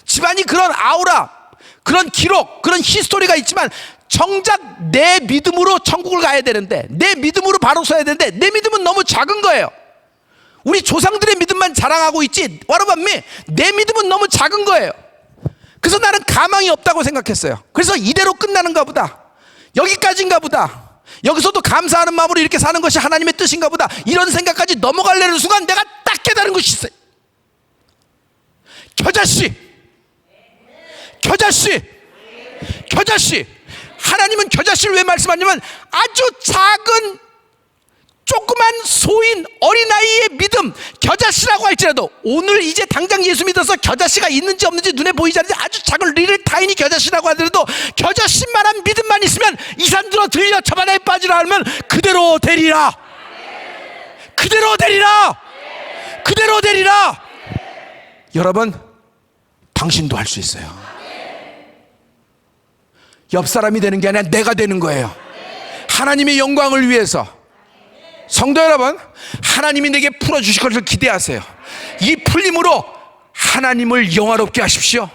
집안이 그런 아우라, 그런 기록, 그런 히스토리가 있지만 정작 내 믿음으로 천국을 가야 되는데, 내 믿음으로 바로 서야 되는데 내 믿음은 너무 작은 거예요. 우리 조상들의 믿음만 자랑하고 있지, 여러분, 내 믿음은 너무 작은 거예요. 그래서 나는 가망이 없다고 생각했어요. 그래서 이대로 끝나는가 보다, 여기까지인가 보다, 여기서도 감사하는 마음으로 이렇게 사는 것이 하나님의 뜻인가 보다, 이런 생각까지 넘어가려는 순간 내가 딱 깨달은 것이 있어요. 겨자씨, 겨자씨, 겨자씨. 하나님은 겨자씨를 왜 말씀하냐면 아주 작은 조그만 소인 어린아이의 믿음, 겨자씨라고 할지라도, 오늘 이제 당장 예수 믿어서 겨자씨가 있는지 없는지 눈에 보이지 않는지 아주 작은 리를 타이니 겨자씨라고 하더라도 겨자씨만한 믿음만 있으면 이 산 들어 들려 저 바다에 빠지라 하면 그대로 되리라. 그대로 되리라. 그대로 되리라. 여러분, 당신도 할 수 있어요. 옆 사람이 되는 게 아니라 내가 되는 거예요. 하나님의 영광을 위해서. 성도 여러분, 하나님이 내게 풀어주실 것을 기대하세요. 이 풀림으로 하나님을 영화롭게 하십시오.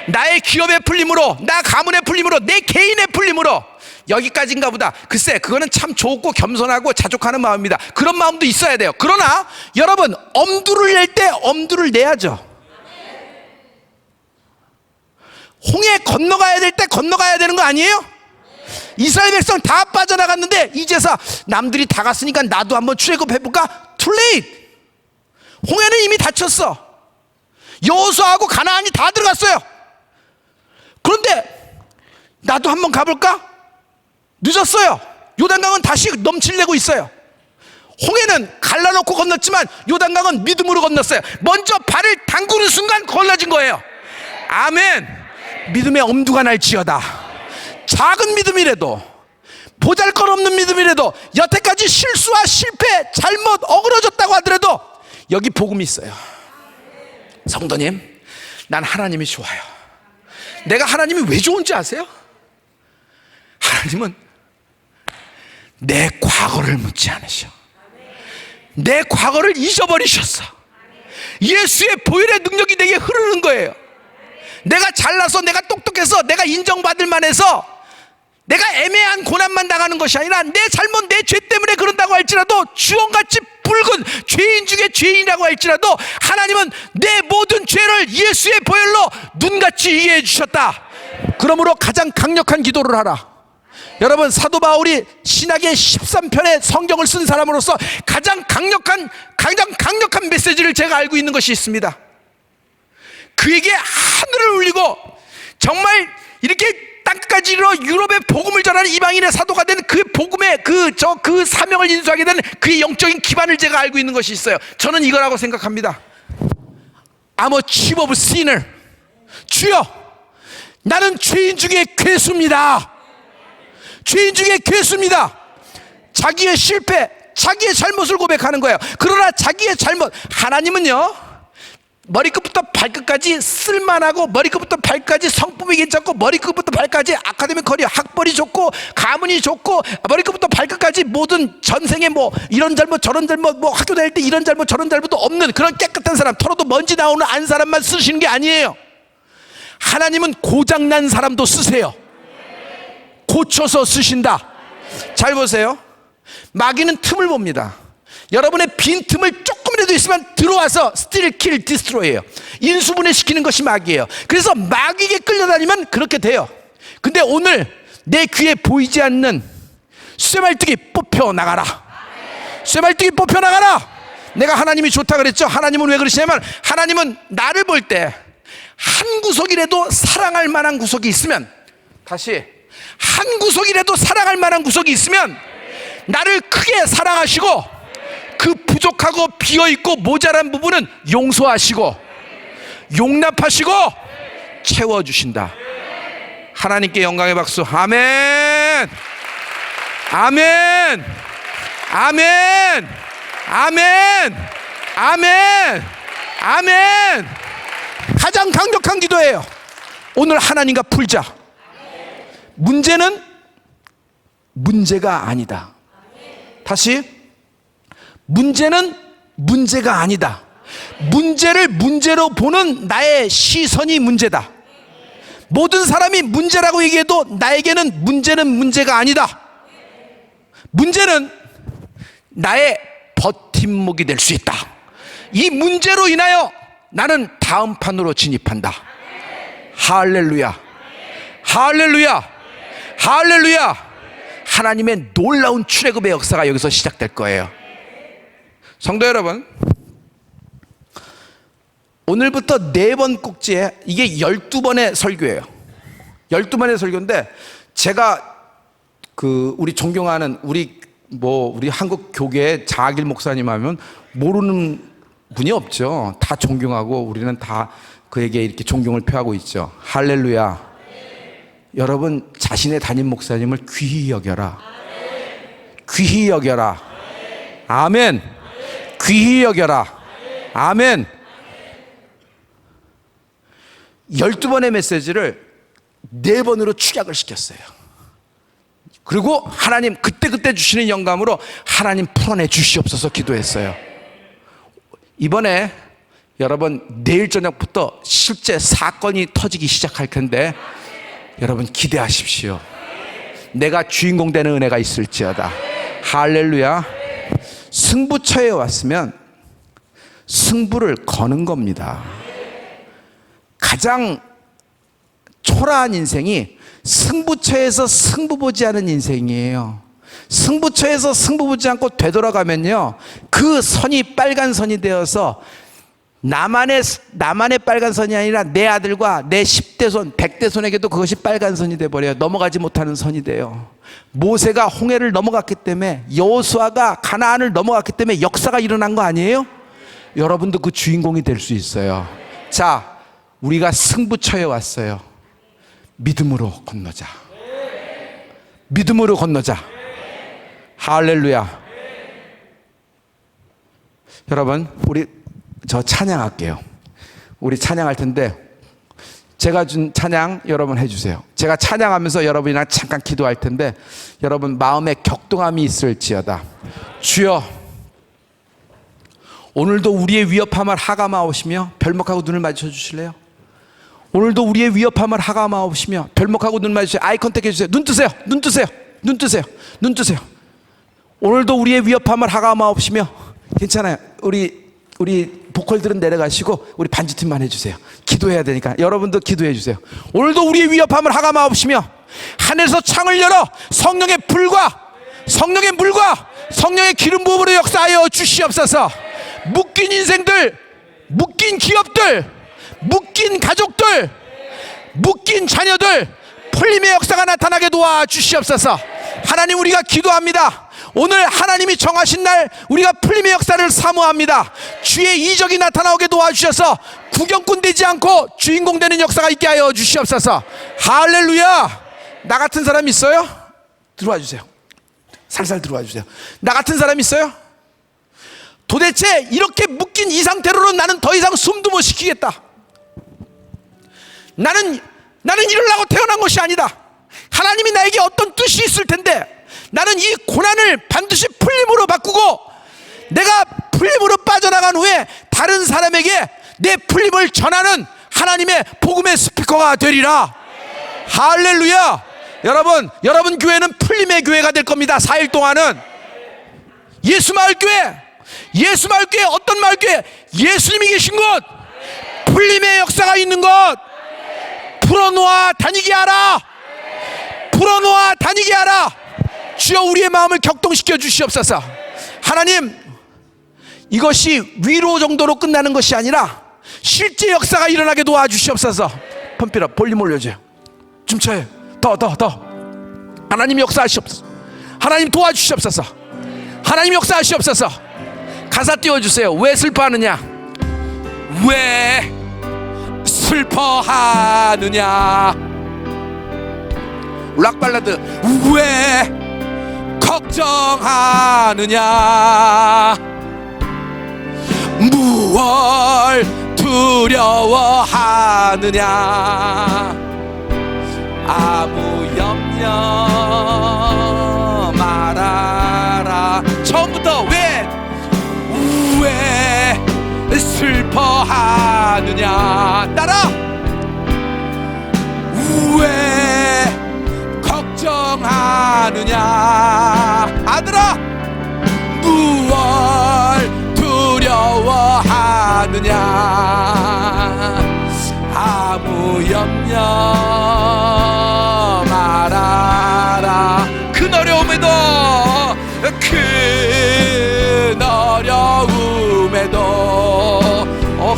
나의 기업의 풀림으로, 나 가문의 풀림으로, 내 개인의 풀림으로. 여기까지인가 보다. 글쎄, 그거는 참 좋고 겸손하고 자족하는 마음입니다. 그런 마음도 있어야 돼요. 그러나 여러분, 엄두를 낼 때 엄두를 내야죠. 홍해 건너가야 될 때 건너가야 되는 거 아니에요? 이스라엘 백성 다 빠져나갔는데 이제서 남들이 다 갔으니까 나도 한번 출애굽해볼까? Too late. 홍해는 이미 닫혔어. 여호수아하고 가나안이 다 들어갔어요. 그런데 나도 한번 가볼까? 늦었어요. 요단강은 다시 넘치려고 있어요. 홍해는 갈라놓고 건넜지만 요단강은 믿음으로 건넜어요. 먼저 발을 담그는 순간 걸러진 거예요. 아멘. 믿음의 엄두가 날지어다. 작은 믿음이라도, 보잘것없는 믿음이라도, 여태까지 실수와 실패, 잘못 어그러졌다고 하더라도 여기 복음이 있어요. 성도님, 난 하나님이 좋아요. 내가 하나님이 왜 좋은지 아세요? 하나님은 내 과거를 묻지 않으셔. 내 과거를 잊어버리셨어. 예수의 보혈의 능력이 내게 흐르는 거예요. 내가 잘나서, 내가 똑똑해서, 내가 인정받을 만해서 내가 애매한 고난만 당하는 것이 아니라 내 잘못, 내 죄 때문에 그런다고 할지라도, 주홍같이 붉은 죄인 중에 죄인이라고 할지라도 하나님은 내 모든 죄를 예수의 보혈로 눈같이 이해해 주셨다. 그러므로 가장 강력한 기도를 하라. 여러분, 사도 바울이 신약의 13편의 성경을 쓴 사람으로서 가장 강력한 메시지를 제가 알고 있는 것이 있습니다. 그에게 하늘을 울리고 정말 이렇게 땅까지 이르러 유럽의 복음을 전하는 이방인의 사도가 된 그 복음의 그 사명을 인수하게 되는 그의 영적인 기반을 제가 알고 있는 것이 있어요. 저는 이거라고 생각합니다. I'm a chief of sinner. 주여, 나는 죄인 중에 괴수입니다. 죄인 중에 괴수입니다. 자기의 실패, 자기의 잘못을 고백하는 거예요. 그러나 자기의 잘못, 하나님은요, 머리끝부터 발끝까지 쓸만하고, 머리끝부터 발끝까지 성품이 괜찮고, 머리끝부터 발끝까지 아카데믹 커리어, 학벌이 좋고, 가문이 좋고, 머리끝부터 발끝까지 모든 전생에 뭐 이런 잘못 저런 잘못, 뭐 학교 다닐 때 이런 잘못 저런 잘못도 없는 그런 깨끗한 사람, 털어도 먼지 나오는 안 사람만 쓰시는 게 아니에요. 하나님은 고장난 사람도 쓰세요. 고쳐서 쓰신다. 잘 보세요. 마귀는 틈을 봅니다. 여러분의 빈 틈을 조금이라도 있으면 들어와서 steal, kill, destroy예요. 인수분해시키는 것이 마귀예요. 그래서 마귀에게 끌려다니면 그렇게 돼요. 근데 오늘 내 귀에 보이지 않는 쇠말뚝이 뽑혀나가라. 쇠말뚝이 뽑혀나가라. 내가 하나님이 좋다 그랬죠. 하나님은 왜 그러시냐면, 하나님은 나를 볼 때 한 구석이라도 사랑할 만한 구석이 있으면, 다시 한 구석이라도 사랑할 만한 구석이 있으면 나를 크게 사랑하시고, 그 부족하고 비어있고 모자란 부분은 용서하시고 용납하시고 채워주신다. 하나님께 영광의 박수. 아멘, 아멘, 아멘, 아멘, 아멘, 아멘. 가장 강력한 기도예요. 오늘 하나님과 풀자. 문제는 문제가 아니다. 다시, 문제는 문제가 아니다. 문제를 문제로 보는 나의 시선이 문제다. 모든 사람이 문제라고 얘기해도 나에게는 문제는 문제가 아니다. 문제는 나의 버팀목이 될 수 있다. 이 문제로 인하여 나는 다음 판으로 진입한다. 할렐루야, 할렐루야, 할렐루야. 하나님의 놀라운 출애굽의 역사가 여기서 시작될 거예요. 성도 여러분, 오늘부터 4번 꼭지에, 이게 12번의 설교예요. 12번의 설교인데, 제가 우리 존경하는 우리 한국 교계의 자길 목사님 하면 모르는 분이 없죠. 다 존경하고 우리는 다 그에게 이렇게 존경을 표하고 있죠. 할렐루야. 여러분, 자신의 담임 목사님을 귀히 여겨라. 귀히 여겨라. 아멘. 귀히 여겨라. 아멘. 12번의 메시지를 4번으로 축약을 시켰어요. 그리고 하나님 그때 주시는 영감으로 하나님 풀어내 주시옵소서 기도했어요. 이번에 여러분, 내일 저녁부터 실제 사건이 터지기 시작할 텐데 여러분 기대하십시오. 내가 주인공 되는 은혜가 있을지어다. 할렐루야. 승부처에 왔으면 승부를 거는 겁니다. 가장 초라한 인생이 승부처에서 승부 보지 않은 인생이에요. 승부처에서 승부 보지 않고 되돌아가면요, 그 선이 빨간 선이 되어서 나만의 빨간 선이 아니라 내 아들과 내 10대 손, 100대 손에게도 그것이 빨간 선이 돼버려요. 넘어가지 못하는 선이 돼요. 모세가 홍해를 넘어갔기 때문에, 여호수아가 가나안을 넘어갔기 때문에 역사가 일어난 거 아니에요? 여러분도 그 주인공이 될 수 있어요. 자, 우리가 승부처에 왔어요. 믿음으로 건너자. 믿음으로 건너자. 할렐루야. 여러분, 우리 저 찬양할게요. 우리 찬양할 텐데 제가 준 찬양 여러분 해주세요. 제가 찬양하면서 여러분이랑 잠깐 기도할 텐데 여러분 마음에 격동함이 있을지어다. 주여, 오늘도 우리의 위협함을 하감하오시며 별목하고 눈을 마주쳐 주실래요? 오늘도 우리의 위협함을 하감하오시며 별목하고 눈을 마주쳐 아이 컨택 해주세요. 눈 뜨세요. 눈 뜨세요. 눈 뜨세요. 눈 뜨세요. 오늘도 우리의 위협함을 하감하옵시며. 괜찮아요. 우리 보컬들은 내려가시고 우리 반주팀만 해주세요. 기도해야 되니까 여러분도 기도해 주세요. 오늘도 우리의 위협함을 하감하옵시며 하늘에서 창을 열어 성령의 불과 성령의 물과 성령의 기름 부음으로 역사하여 주시옵소서. 묶인 인생들, 묶인 기업들, 묶인 가족들, 묶인 자녀들 풀림의 역사가 나타나게 도와 주시옵소서. 하나님, 우리가 기도합니다. 오늘 하나님이 정하신 날 우리가 풀림의 역사를 사모합니다. 주의 이적이 나타나오게 도와주셔서 구경꾼 되지 않고 주인공 되는 역사가 있게 하여 주시옵소서. 할렐루야. 나 같은 사람 있어요? 들어와 주세요. 살살 들어와 주세요. 나 같은 사람 있어요? 도대체 이렇게 묶인 이 상태로는 나는 더 이상 숨도 못 쉬겠다. 나는 이러려고 태어난 것이 아니다. 하나님이 나에게 어떤 뜻이 있을 텐데 나는 이 고난을 반드시 풀림으로 바꾸고 내가 풀림으로 빠져나간 후에 다른 사람에게 내 풀림을 전하는 하나님의 복음의 스피커가 되리라. 할렐루야. 여러분 교회는 풀림의 교회가 될 겁니다. 4일 동안은 예수마을교회 어떤 마을교회? 예수님이 계신 곳, 풀림의 역사가 있는 곳. 풀어놓아 다니게 하라. 풀어놓아 다니게 하라. 주여, 우리의 마음을 격동시켜 주시옵소서. 하나님, 이것이 위로 정도로 끝나는 것이 아니라 실제 역사가 일어나게 도와주시옵소서. 펌피라 볼륨 올려줘요. 춤춰요. 더 하나님 역사하시옵소서. 하나님 도와주시옵소서. 하나님 역사하시옵소서. 가사 띄워주세요. 왜 슬퍼하느냐? 왜 슬퍼하느냐? 락발라드. 왜 걱정하느냐? 무얼 두려워하느냐? 아무 염려 말아라. 처음부터 왜 슬퍼하느냐? 따라. 왜 걱정하느냐? 아들아, 무얼 두려워하느냐? 아무 염려 말아라. 큰 어려움에도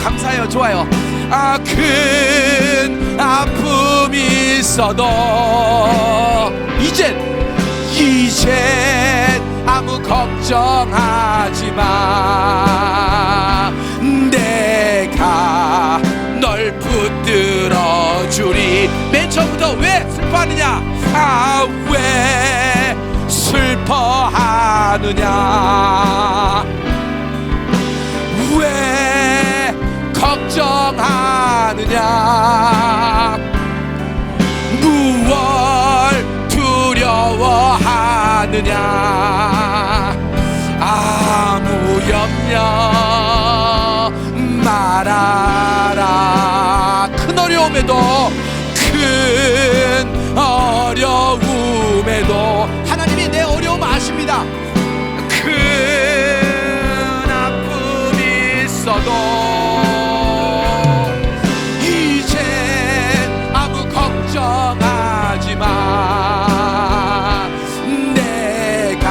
감사해요. 좋아요. 큰 아픔이 있어도 이젠 아무 걱정하지 마. 내가 널 붙들어 주리. 맨 처음부터 왜 슬퍼하느냐? 왜 슬퍼하느냐? 왜 걱정하느냐? 무얼 두려워하느냐? 아무 염려 말아라. 큰 어려움에도 하나님이 내 어려움 아십니다. 큰 아픔이 있어도 이젠 아무 걱정하지 마. 내가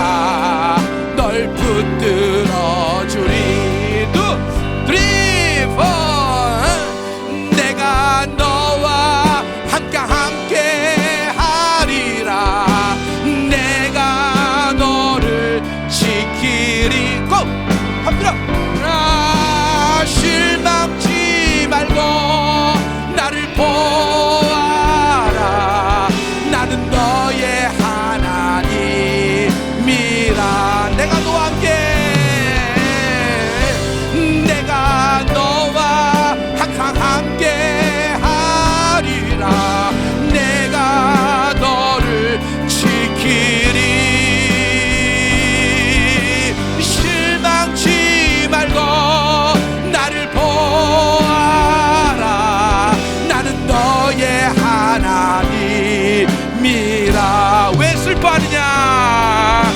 미라. 왜 슬퍼하느냐?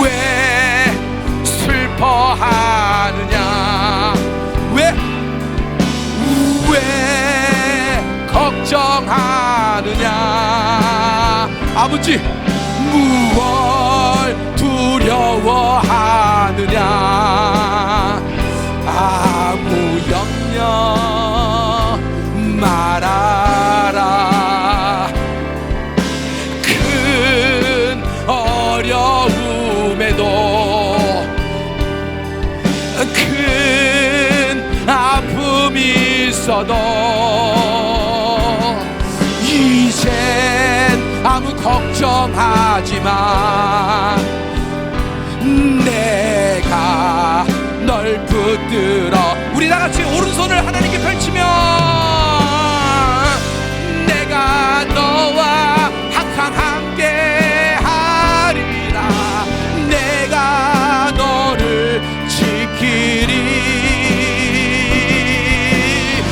왜 슬퍼하느냐? 왜 걱정하느냐? 아버지, 무얼 두려워하느냐? 아무 염려 말아라. 큰 어려움에도, 큰 아픔이 있어도 이젠 아무 걱정하지 마. 내가 널 붙들어. 우리 다 같이 오른손을 하나님께 펼치며, 내가 너와 항상 함께 하리라. 내가 너를 지키리.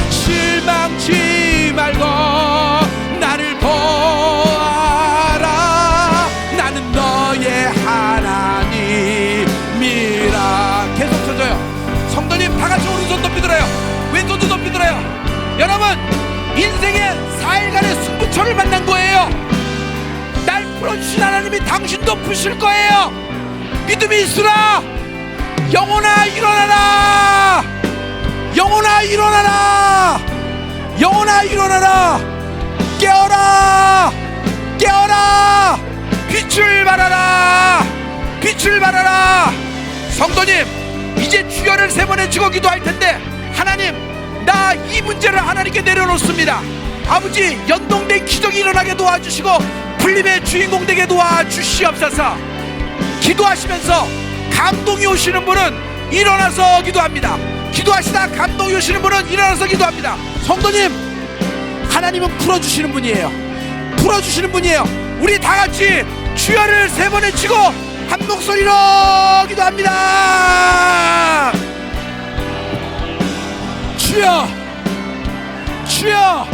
실망치 말고 나를 보아라. 나는 너의 하나님이라. 계속 쳐줘요. 성도님 다 같이 오른손 높이 들어요. 왼손도 높이 들어요. 여러분, 인생의 4일간의 승부처를 만난 거예요. 날 풀어주신 하나님이 당신도 푸실 거예요. 믿음이 있으라. 영혼아 일어나라. 영혼아 일어나라. 영혼아 일어나라. 깨어라. 깨어라. 빛을 발하라. 빛을 발하라. 성도님, 이제 주여를 3번 외치고 기도할 텐데, 하나님, 나 이 문제를 하나님께 내려놓습니다. 아버지, 연동된 기적이 일어나게 도와주시고 풀림의 주인공 되게 도와주시옵소서. 기도하시면서 감동이 오시는 분은 일어나서 기도합니다. 기도하시다 감동이 오시는 분은 일어나서 기도합니다. 성도님, 하나님은 풀어주시는 분이에요. 풀어주시는 분이에요. 우리 다 같이 주여를 3번 외치고 한 목소리로 기도합니다. 주여, 주여,